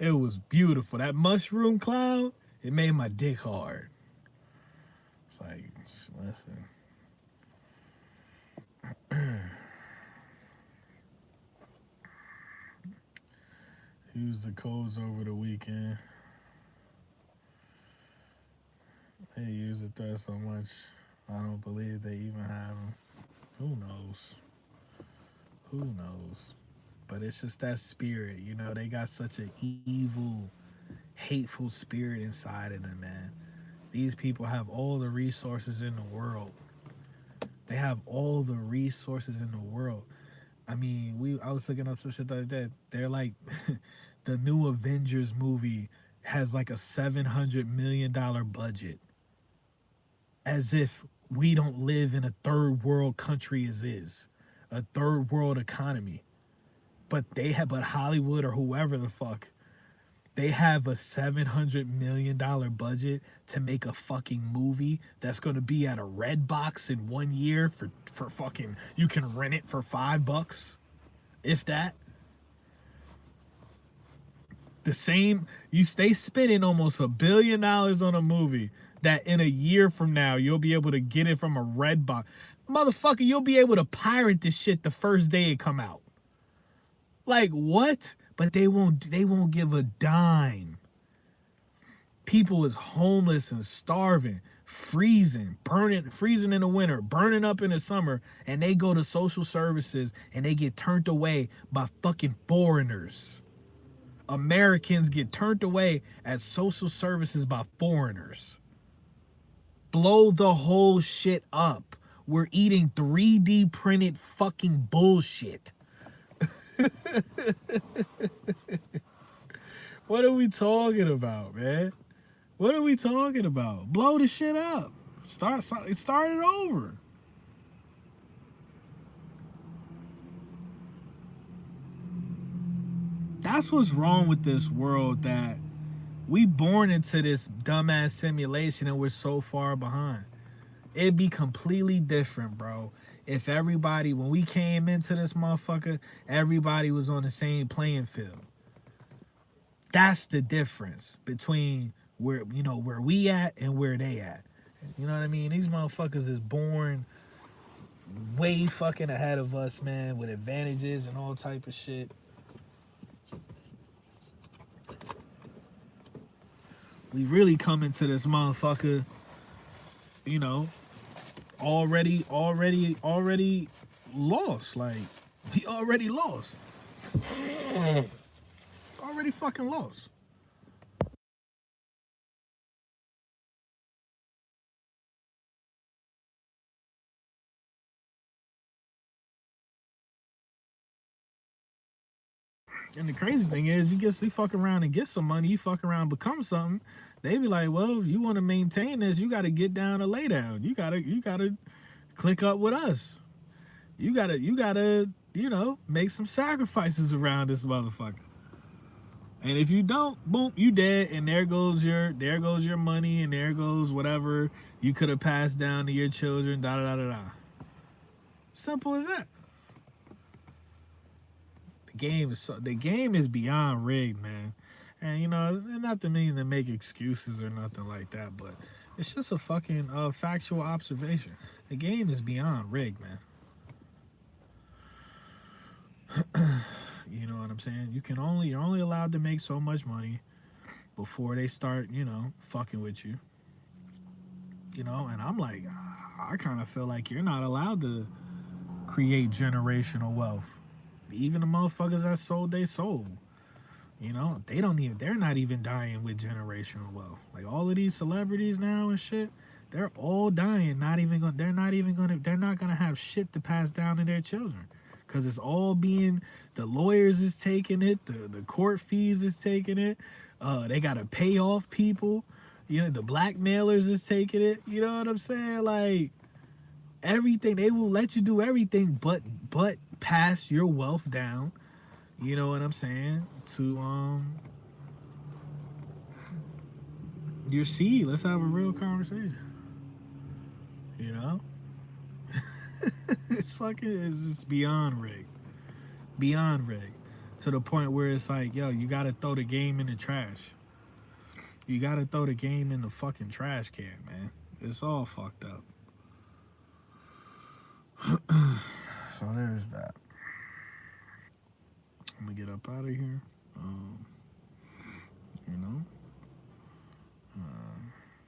It was beautiful. That mushroom cloud, it made my dick hard. It's like, listen. Use the codes over the weekend. They use it there so much, I don't believe they even have them. Who knows? Who knows? But it's just that spirit, they got such an evil, hateful spirit inside of them, man. These people have all the resources in the world. They have all the resources in the world. I mean, I was looking up some shit the other day. They're like, the new Avengers movie has like a $700 million budget. As if we don't live in a third world country as is. A third world economy. But Hollywood or whoever the fuck, they have a $700 million budget to make a fucking movie that's going to be at a Redbox in 1 year for fucking, you can rent it for $5, if that. The same, you stay spending almost $1 billion on a movie that in a year from now, you'll be able to get it from a Redbox. Motherfucker, you'll be able to pirate this shit the first day it come out. Like, what? But they won't give a dime. People is homeless and starving, freezing in the winter, burning up in the summer, and they go to social services and they get turned away by fucking foreigners. Americans get turned away at social services by foreigners. Blow the whole shit up. We're eating 3D printed fucking bullshit. What are we talking about, man? What are we talking about? Blow the shit up. Start it over. That's what's wrong with this world, that we born into this dumbass simulation and we're so far behind. It'd be completely different, bro, if everybody, when we came into this motherfucker, everybody was on the same playing field. That's the difference between where we at and where they at. You know what I mean? These motherfuckers is born way fucking ahead of us, man, with advantages and all type of shit. We really come into this motherfucker, already lost. Like, we already lost. Already fucking lost. And the crazy thing is, you fuck around and get some money, you fuck around and become something. They be like, well, if you want to maintain this, you got to get down and lay down. You gotta click up with us. You gotta, make some sacrifices around this motherfucker. And if you don't, boom, you dead, and there goes your money, and there goes whatever you could have passed down to your children. Da da da da da. Simple as that. The game is beyond rigged, man. And not to mean to make excuses or nothing like that, but it's just a fucking factual observation. The game is beyond rigged, man. You know what I'm saying? You're only allowed to make so much money before they start, fucking with you. And I'm like, I kind of feel like you're not allowed to create generational wealth. Even the motherfuckers that sold their soul, they're not even dying with generational wealth. Like, all of these celebrities now and shit, they're all dying. They're not gonna have shit to pass down to their children. Cause it's all being, the lawyers is taking it, the court fees is taking it, they gotta pay off people, the blackmailers is taking it. You know what I'm saying? Like, everything, they will let you do everything but pass your wealth down. You know what I'm saying? To your seed. Let's have a real conversation. It's just beyond rigged. Beyond rigged. To the point where it's like, yo, you gotta throw the game in the trash. You gotta throw the game in the fucking trash can, man. It's all fucked up. So there's that. I'm gonna get up out of here.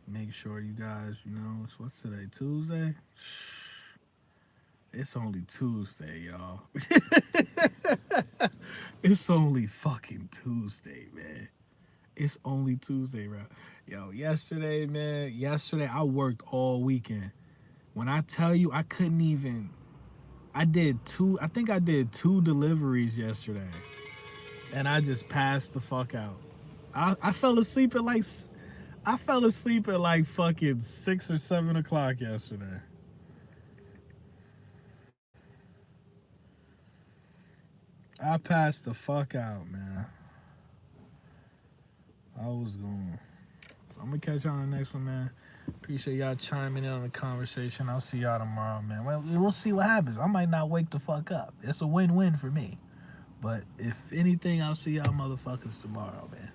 Make sure you guys, what's today? Tuesday? It's only Tuesday, y'all. It's only fucking Tuesday, man. It's only Tuesday, bro. Yo, yesterday, I worked all weekend. When I tell you, I did two deliveries yesterday. And I just passed the fuck out. I fell asleep at like fucking 6 or 7 o'clock yesterday. I passed the fuck out, man. I was going. I'm gonna catch y'all on the next one, man. Appreciate y'all chiming in on the conversation. I'll see y'all tomorrow, man. Well, we'll see what happens. I might not wake the fuck up. It's a win-win for me. But if anything, I'll see y'all motherfuckers tomorrow, man.